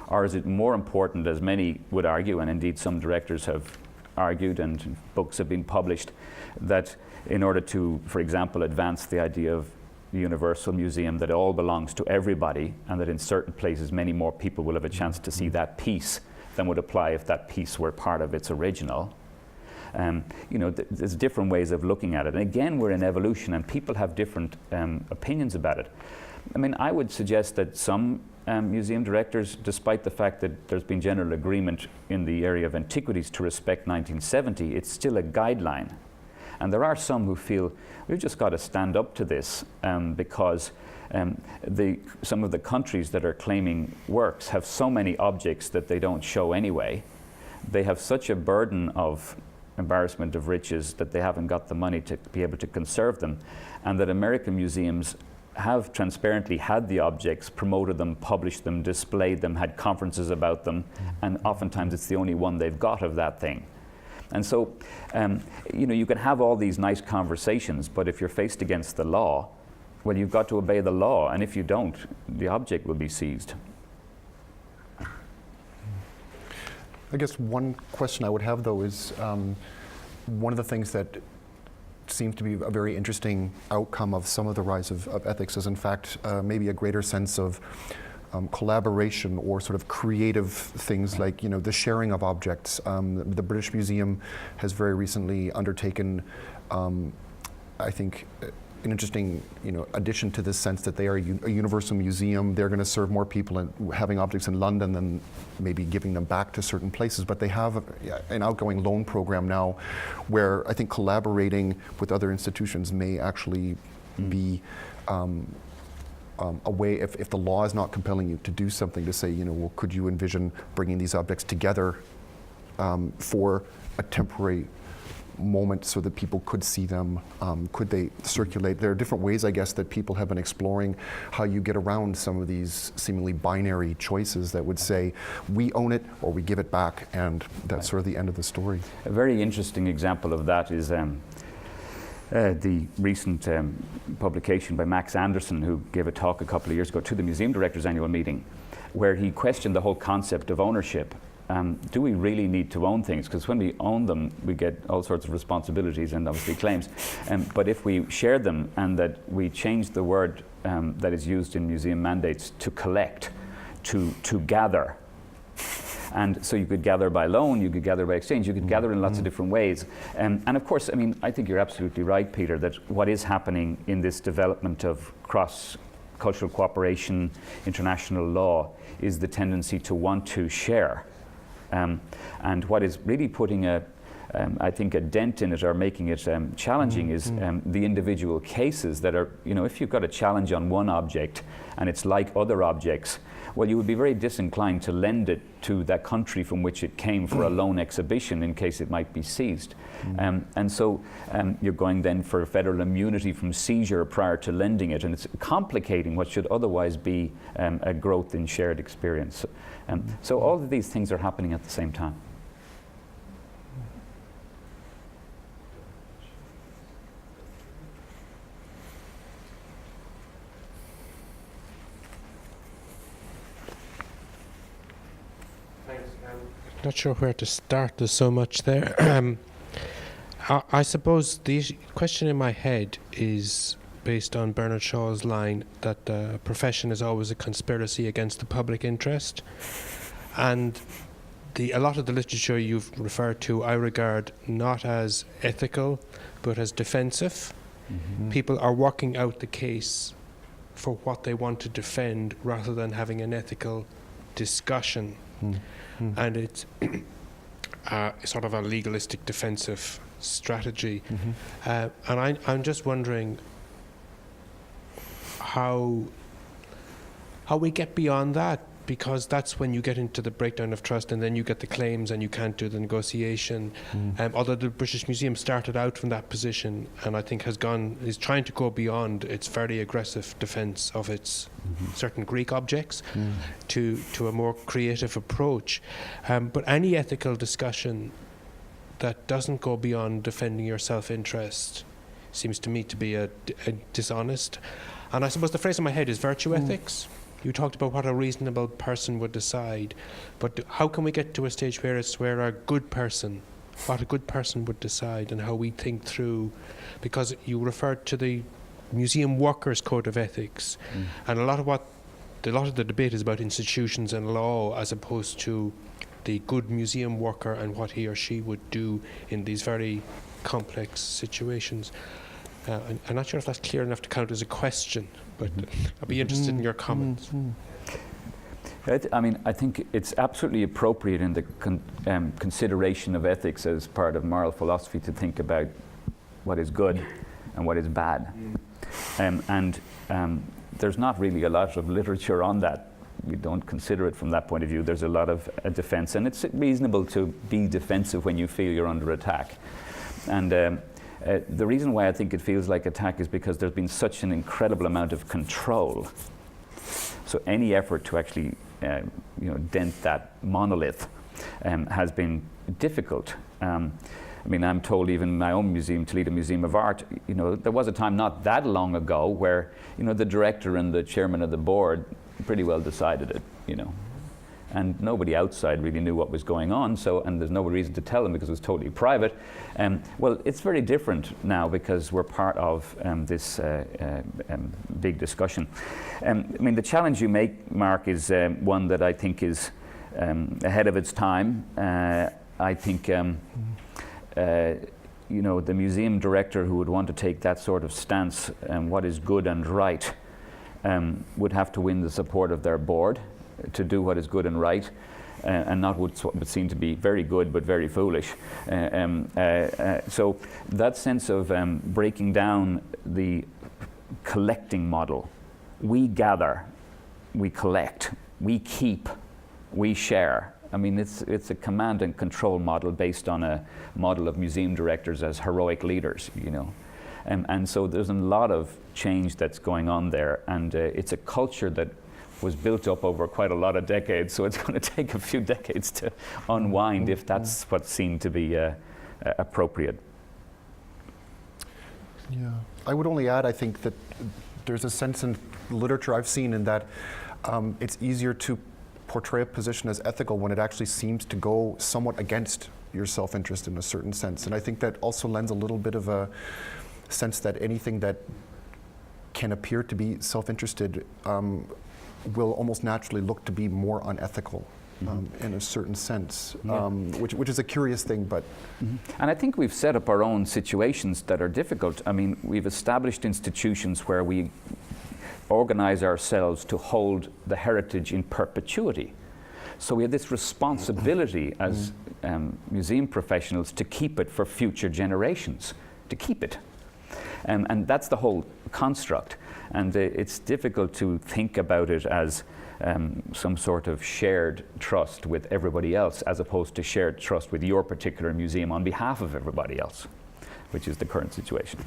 Or is it more important, as many would argue, and indeed some directors have argued and books have been published, that in order to, for example, advance the idea of the Universal Museum, that it all belongs to everybody, and that in certain places many more people will have a chance to see that piece than would apply if that piece were part of its original. There's different ways of looking at it. And again, we're in evolution and people have different opinions about it. I mean, I would suggest that some museum directors, despite the fact that there's been general agreement in the area of antiquities to respect 1970, it's still a guideline. And there are some who feel we've just got to stand up to this because some of the countries that are claiming works have so many objects that they don't show anyway. They have such a burden of embarrassment of riches that they haven't got the money to be able to conserve them, and that American museums have transparently had the objects, promoted them, published them, displayed them, had conferences about them, and oftentimes it's the only one they've got of that thing. And so, you can have all these nice conversations, but if you're faced against the law, well, you've got to obey the law, and if you don't, the object will be seized. I guess one question I would have, though, is one of the things that seems to be a very interesting outcome of some of the rise of ethics is, in fact, maybe a greater sense of collaboration or sort of creative things like, the sharing of objects. The British Museum has very recently undertaken, I think, an interesting, addition to this sense that they are a universal museum. They're going to serve more people and having objects in London than maybe giving them back to certain places. But they have an outgoing loan program now where I think collaborating with other institutions may actually be a way, if the law is not compelling you to do something, to say, well, could you envision bringing these objects together for a temporary moment so that people could see them? Could they circulate? There are different ways, I guess, that people have been exploring how you get around some of these seemingly binary choices that would say, we own it or we give it back, and that's sort of the end of the story. A very interesting example of that is the recent publication by Max Anderson, who gave a talk a couple of years ago to the Museum Directors Annual Meeting, where he questioned the whole concept of ownership. Do we really need to own things? Because when we own them, we get all sorts of responsibilities and obviously claims. But if we share them and that we change the word that is used in museum mandates to collect, to gather. And so you could gather by loan, you could gather by exchange, you could gather in lots of different ways. And of course, I think you're absolutely right, Peter, that what is happening in this development of cross-cultural cooperation, international law, is the tendency to want to share. And what is really putting a I think, a dent in it or making it challenging is the individual cases that are, if you've got a challenge on one object and it's like other objects, well, you would be very disinclined to lend it to that country from which it came for a loan exhibition in case it might be seized. And so you're going then for federal immunity from seizure prior to lending it, and it's complicating what should otherwise be a growth in shared experience. So all of these things are happening at the same time. Not sure where to start. There's so much there. I suppose the question in my head is based on Bernard Shaw's line that the profession is always a conspiracy against the public interest. And a lot of the literature you've referred to, I regard not as ethical, but as defensive. People are working out the case for what they want to defend rather than having an ethical discussion. And it's sort of a legalistic defensive strategy. And I'm just wondering how we get beyond that, because that's when you get into the breakdown of trust, and then you get the claims and you can't do the negotiation. Although the British Museum started out from that position, and I think is trying to go beyond its very aggressive defence of its certain Greek objects to a more creative approach. But any ethical discussion that doesn't go beyond defending your self-interest seems to me to be a dishonest. And I suppose the phrase in my head is virtue ethics. You talked about what a reasonable person would decide, but how can we get to a stage where it's what a good person would decide, and how we think through, because you referred to the museum workers' code of ethics, and a lot of the debate is about institutions and law as opposed to the good museum worker and what he or she would do in these very complex situations. I'm not sure if that's clear enough to count as a question, but I'd be interested in your comments. I think it's absolutely appropriate in the consideration of ethics as part of moral philosophy to think about what is good and what is bad. There's not really a lot of literature on that. We don't consider it from that point of view. There's a lot of defense, and it's reasonable to be defensive when you feel you're under attack. And the reason why I think it feels like attack is because there's been such an incredible amount of control. So any effort to actually dent that monolith has been difficult. I'm told even my own museum, Toledo Museum of Art, there was a time not that long ago where, the director and the chairman of the board pretty well decided it, and nobody outside really knew what was going on. And there's no reason to tell them because it was totally private. Well, it's very different now because we're part of this big discussion. The challenge you make, Mark, is one that I think is ahead of its time. I think the museum director who would want to take that sort of stance, what is good and right, would have to win the support of their board to do what is good and right, and not what would seem to be very good but very foolish. So that sense of breaking down the collecting model, we gather, we collect, we keep, we share. It's a command and control model based on a model of museum directors as heroic leaders, And so there's a lot of change that's going on there, and it's a culture that was built up over quite a lot of decades, so it's going to take a few decades to unwind if that's what's seen to be appropriate. Yeah, I would only add, I think that there's a sense in literature I've seen in that it's easier to portray a position as ethical when it actually seems to go somewhat against your self-interest in a certain sense. And I think that also lends a little bit of a sense that anything that can appear to be self-interested will almost naturally look to be more unethical in a certain sense, which is a curious thing, but... And I think we've set up our own situations that are difficult. We've established institutions where we organize ourselves to hold the heritage in perpetuity. So we have this responsibility as museum professionals to keep it for future generations, to keep it. And that's the whole construct. And it's difficult to think about it as some sort of shared trust with everybody else, as opposed to shared trust with your particular museum on behalf of everybody else, which is the current situation.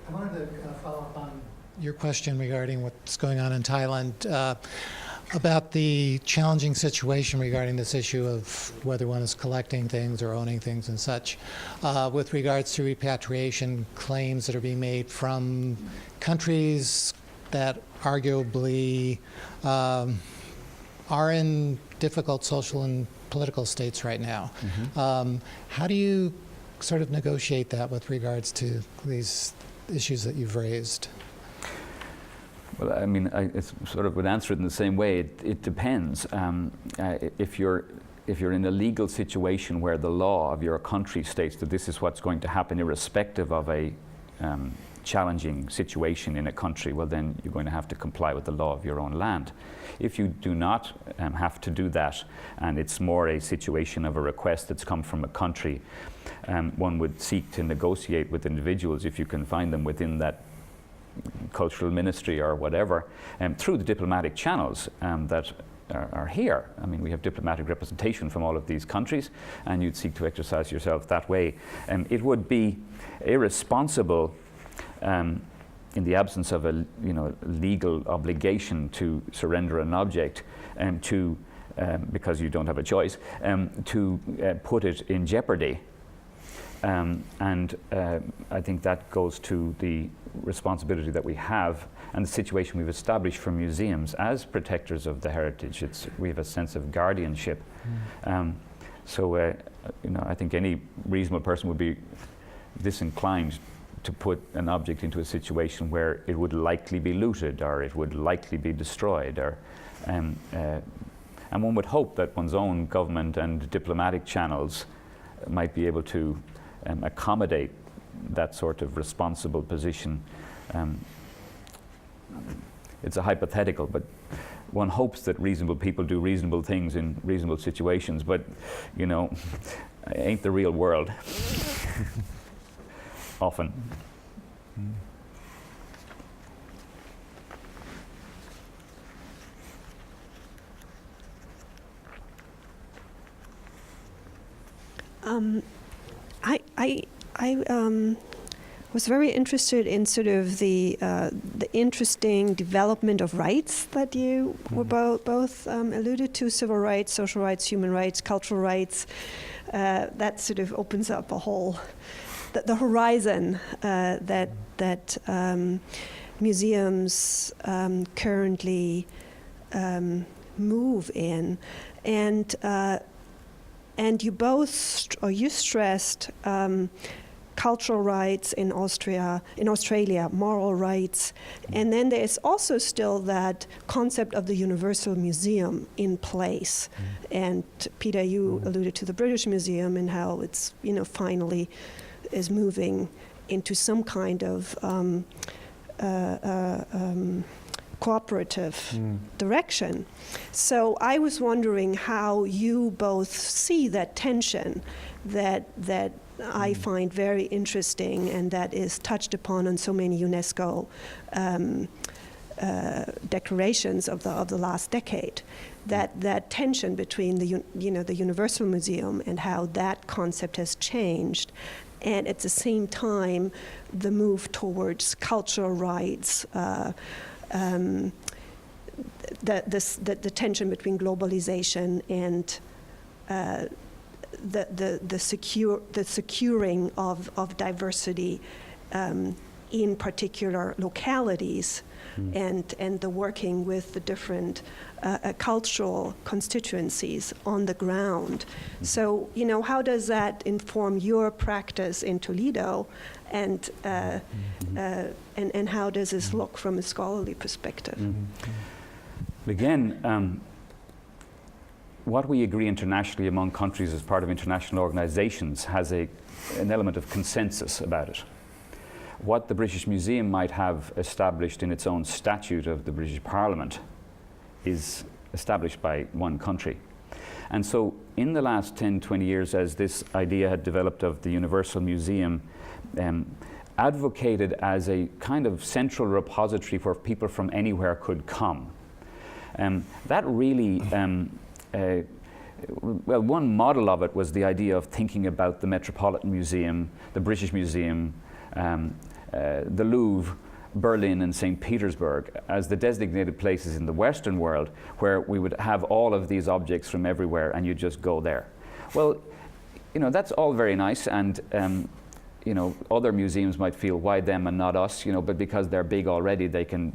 I wanted to follow up on your question regarding what's going on in Thailand, about the challenging situation regarding this issue of whether one is collecting things or owning things and such, with regards to repatriation claims that are being made from countries that arguably are in difficult social and political states right now. How do you sort of negotiate that with regards to these issues that you've raised? Well, I mean, I sort of would answer it in the same way. It depends. If you're in a legal situation where the law of your country states that this is what's going to happen irrespective of a challenging situation in a country, well, then you're going to have to comply with the law of your own land. If you do not have to do that, and it's more a situation of a request that's come from a country, one would seek to negotiate with individuals, if you can find them within that cultural ministry or whatever, through the diplomatic channels that are here. I mean, we have diplomatic representation from all of these countries, and you'd seek to exercise yourself that way. It would be irresponsible in the absence of a legal obligation to surrender an object to because you don't have a choice, to put it in jeopardy. And I think that goes to the responsibility that we have and the situation we've established for museums as protectors of the heritage. We have a sense of guardianship. So I think any reasonable person would be disinclined to put an object into a situation where it would likely be looted or it would likely be destroyed, or and one would hope that one's own government and diplomatic channels might be able to accommodate that sort of responsible position. It's a hypothetical, but one hopes that reasonable people do reasonable things in reasonable situations, but ain't the real world often. I was very interested in sort of the interesting development of rights that you were both alluded to: civil rights, social rights, human rights, cultural rights. That sort of opens up a whole the horizon that museums currently move in, and you both you stressed cultural rights in Australia, moral rights, and then there is also still that concept of the universal museum in place. And Peter, you alluded to the British Museum and how it's finally is moving into some kind of cooperative direction. So I was wondering how you both see that tension that I find very interesting and that is touched upon on so many UNESCO declarations of the last decade. That tension between the Universal Museum and how that concept has changed, and at the same time the move towards cultural rights. The tension between globalization and the securing of diversity in particular localities, and the working with the different cultural constituencies on the ground. So, how does that inform your practice in Toledo, and how does this look from a scholarly perspective? Again, what we agree internationally among countries as part of international organizations has an element of consensus about it. What the British Museum might have established in its own statute of the British Parliament is established by one country. And so in the last 10, 20 years, as this idea had developed of the Universal Museum, advocated as a kind of central repository where people from anywhere could come. That really, well, one model of it was the idea of thinking about the Metropolitan Museum, the British Museum, the Louvre, Berlin and St. Petersburg as the designated places in the Western world where we would have all of these objects from everywhere and you just go there. Well, you know, that's all very nice, and you know, other museums might feel, why them and not us, you know, but because they're big already they can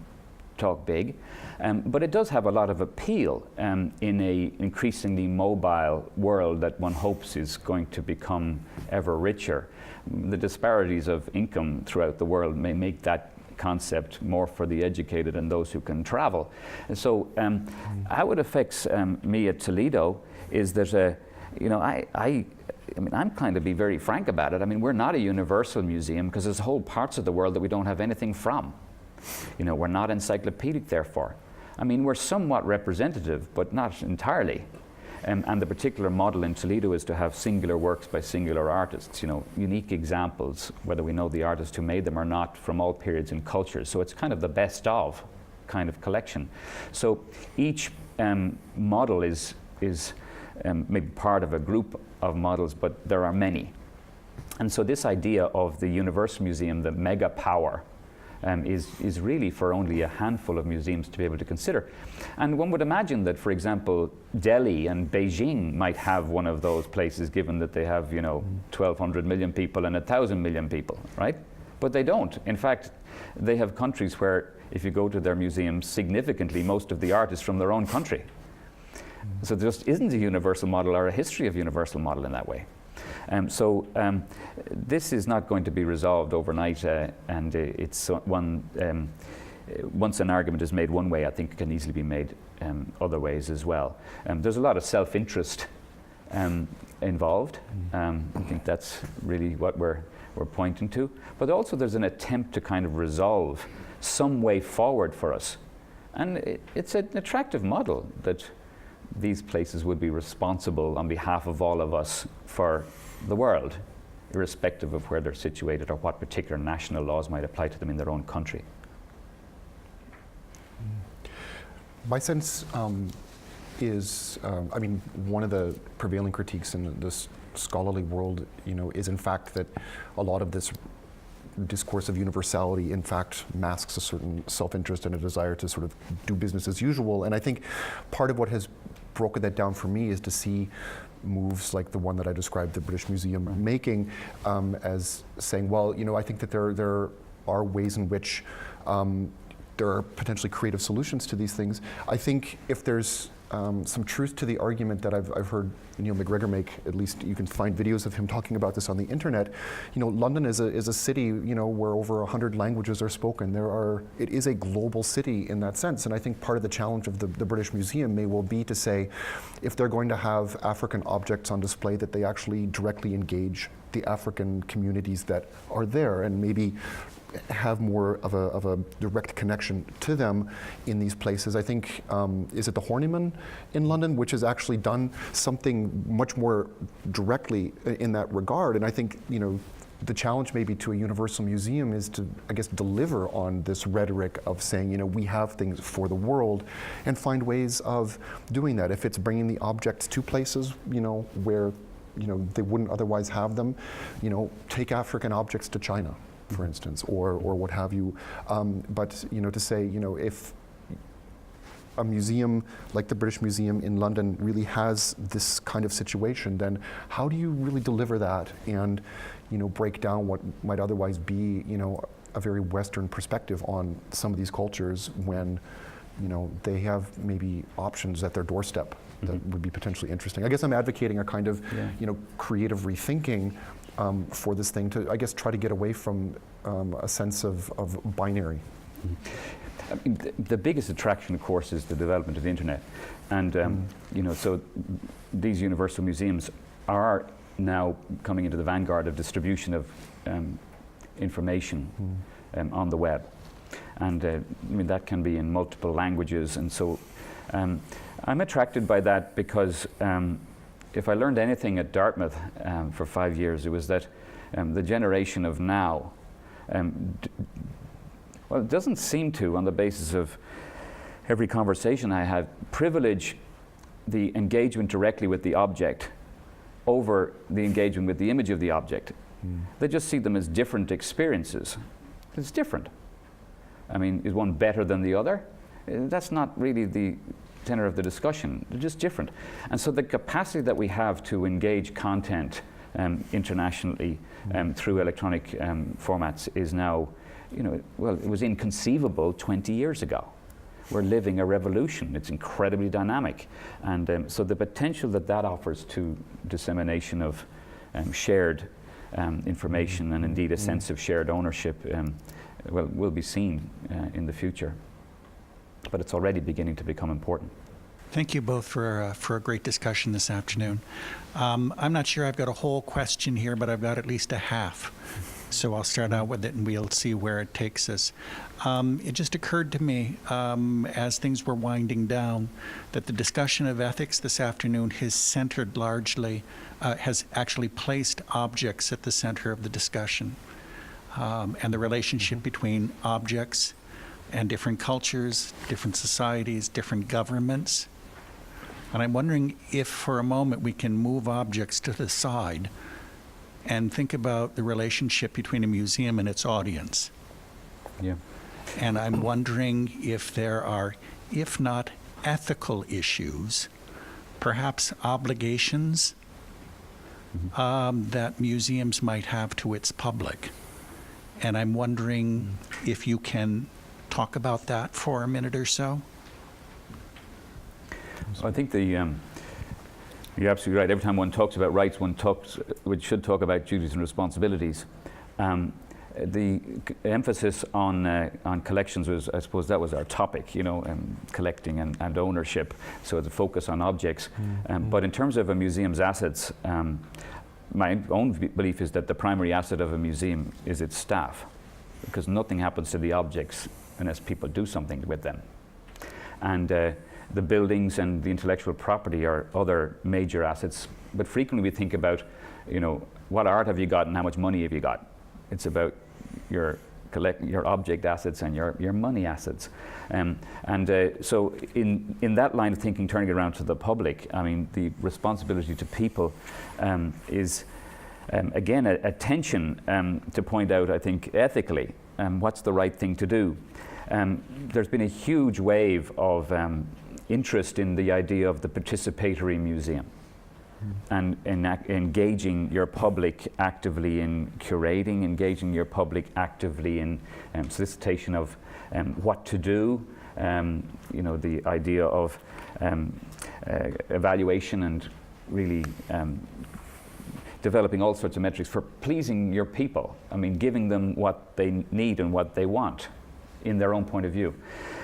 talk big. But it does have a lot of appeal in a increasingly mobile world that one hopes is going to become ever richer. The disparities of income throughout the world may make that concept more for the educated and those who can travel. And so how it affects me at Toledo is that, you know, I mean, I'm kind of be very frank about it. I mean, we're not a universal museum because there's whole parts of the world that we don't have anything from. You know, we're not encyclopedic, therefore. I mean, we're somewhat representative, but not entirely. And the particular model in Toledo is to have singular works by singular artists, you know, unique examples, whether we know the artist who made them or not, from all periods and cultures. So it's kind of the best of kind of collection. So each model is maybe part of a group of models, but there are many. And so this idea of the Universal Museum, the mega power, is really for only a handful of museums to be able to consider. And one would imagine that, for example, Delhi and Beijing might have one of those places, given that they have, you know, 1,200 million people and 1,000 million people, right? But they don't. In fact, they have countries where, if you go to their museums, significantly most of the art is from their own country. So there just isn't a universal model or a history of universal model in that way. This is not going to be resolved overnight, and it's one. Once an argument is made one way, I think it can easily be made other ways as well. There's a lot of self-interest involved. I think that's really what we're pointing to. But also there's an attempt to kind of resolve some way forward for us. And it's an attractive model that these places would be responsible on behalf of all of us for the world, irrespective of where they're situated or what particular national laws might apply to them in their own country. My sense is, I mean, one of the prevailing critiques in this scholarly world, you know, is in fact that a lot of this discourse of universality in fact masks a certain self-interest and a desire to sort of do business as usual. And I think part of what has broken that down for me is to see moves like the one that I described the British Museum making as saying, well, you know, I think that there are ways in which there are potentially creative solutions to these things. I think if there's some truth to the argument that I've heard Neil McGregor make, at least you can find videos of him talking about this on the internet. You know, London is a city, you know, where over 100 languages are spoken. It is a global city in that sense. And I think part of the challenge of the British Museum may well be to say, if they're going to have African objects on display, that they actually directly engage the African communities that are there and maybe have more of a direct connection to them in these places. I think, is it the Horniman in London, which has actually done something much more directly in that regard. And I think, you know, the challenge maybe to a universal museum is to, I guess, deliver on this rhetoric of saying, you know, we have things for the world, and find ways of doing that. If it's bringing the objects to places, you know, where, you know, they wouldn't otherwise have them, you know, take African objects to China, for instance, or what have you. But, you know, to say, you know, if a museum like the British Museum in London really has this kind of situation, then how do you really deliver that and, you know, break down what might otherwise be, you know, a very Western perspective on some of these cultures when, you know, they have maybe options at their doorstep that would be potentially interesting. I guess I'm advocating a kind of, you know, creative rethinking for this thing to, I guess, try to get away from a sense of binary. I mean, the biggest attraction, of course, is the development of the internet. And, you know, so these universal museums are now coming into the vanguard of distribution of information on the web. And I mean, that can be in multiple languages. And so I'm attracted by that because if I learned anything at Dartmouth for 5 years, it was that the generation of now, well, it doesn't seem to, on the basis of every conversation I had, privilege the engagement directly with the object over the engagement with the image of the object. They just see them as different experiences. It's different. I mean, is one better than the other? That's not really the tenor of the discussion. They're just different. And so the capacity that we have to engage content internationally through electronic formats is now, you know, well, it was inconceivable 20 years ago. We're living a revolution. It's incredibly dynamic. And so the potential that that offers to dissemination of shared information and indeed a sense of shared ownership well, will be seen in the future. But it's already beginning to become important. Thank you both for a great discussion this afternoon. I'm not sure I've got a whole question here, but I've got at least a half. So I'll start out with it and we'll see where it takes us. It just occurred to me as things were winding down that the discussion of ethics this afternoon has centered largely, has actually placed objects at the center of the discussion. And the relationship between objects and different cultures, different societies, different governments. And I'm wondering if for a moment we can move objects to the side and think about the relationship between a museum and its audience. Yeah. And I'm wondering if there are, if not ethical issues, perhaps obligations that museums might have to its public. And I'm wondering if you can talk about that for a minute or so. I think you're absolutely right. Every time one talks about rights, one should talk about duties and responsibilities. The emphasis on collections was, I suppose, that was our topic, you know, collecting and ownership. So the focus on objects. But in terms of a museum's assets, my own belief is that the primary asset of a museum is its staff, because nothing happens to the objects unless people do something with them. And the buildings and the intellectual property are other major assets. But frequently we think about, you know, what art have you got and how much money have you got? It's about your object assets and your money assets. So in that line of thinking, turning it around to the public, I mean, the responsibility to people is, again, a tension to point out, I think, ethically, what's the right thing to do. There's been a huge wave of interest in the idea of the participatory museum and engaging your public actively in curating, engaging your public actively in solicitation of what to do, you know, the idea of evaluation and really developing all sorts of metrics for pleasing your people. I mean, giving them what they need and what they want in their own point of view.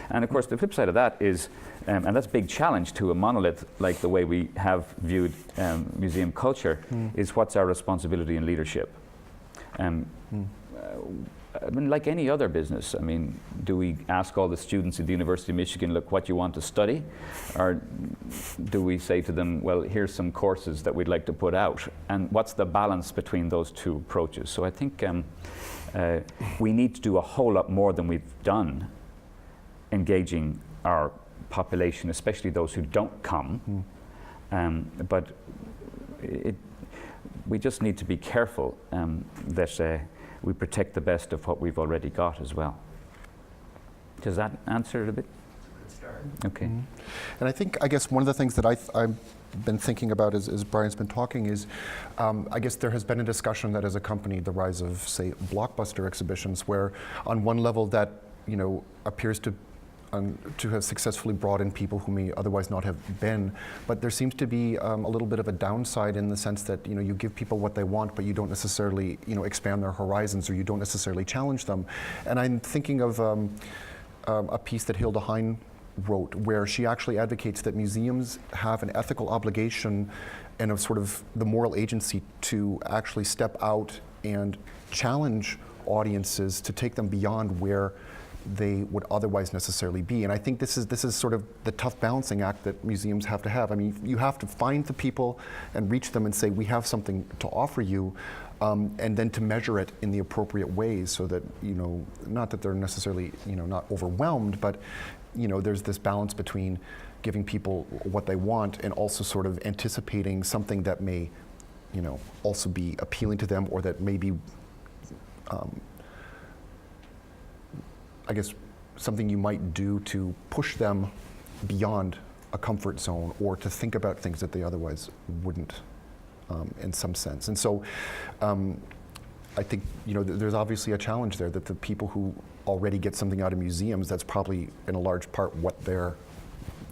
And of course, the flip side of that is, and that's a big challenge to a monolith like the way we have viewed museum culture, is what's our responsibility in leadership? I mean, like any other business, I mean, do we ask all the students at the University of Michigan, look, what you want to study? Or do we say to them, well, here's some courses that we'd like to put out? And what's the balance between those two approaches? So I think we need to do a whole lot more than we've done engaging our population, especially those who don't come. But we just need to be careful that we protect the best of what we've already got as well. Does that answer it a bit? Okay. And I think, I guess one of the things that I've been thinking about as Brian's been talking is, I guess there has been a discussion that has accompanied the rise of, say, blockbuster exhibitions, where on one level that, you know, appears to have successfully brought in people who may otherwise not have been, but there seems to be a little bit of a downside in the sense that, you know, you give people what they want, but you don't necessarily, you know, expand their horizons, or you don't necessarily challenge them. And I'm thinking of a piece that Hilda Hein wrote, where she actually advocates that museums have an ethical obligation and a sort of the moral agency to actually step out and challenge audiences to take them beyond where they would otherwise necessarily be. And I think this is sort of the tough balancing act that museums have to have. I mean, you have to find the people and reach them and say, we have something to offer you, and then to measure it in the appropriate ways so that, not that they're necessarily, not overwhelmed, but, there's this balance between giving people what they want and also sort of anticipating something that may, also be appealing to them, or that may be, I guess, something you might do to push them beyond a comfort zone, or to think about things that they otherwise wouldn't, in some sense. And so I think, there's obviously a challenge there, that the people who already get something out of museums, that's probably in a large part what they're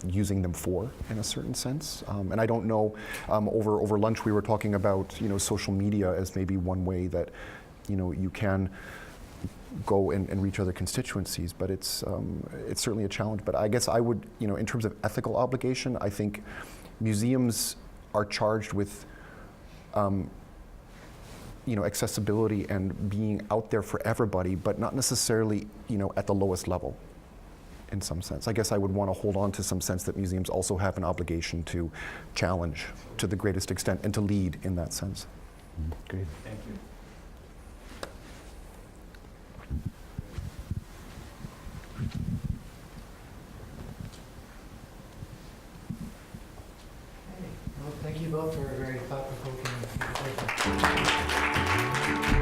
using them for, in a certain sense. And I don't know, over lunch we were talking about, social media as maybe one way that, you can go and reach other constituencies, but it's certainly a challenge. But I guess I would, in terms of ethical obligation, I think museums are charged with, accessibility and being out there for everybody, but not necessarily, at the lowest level, in some sense. I guess I would want to hold on to some sense that museums also have an obligation to challenge to the greatest extent and to lead in that sense. Great. Thank you. Well, thank you both for a very thought-provoking presentation.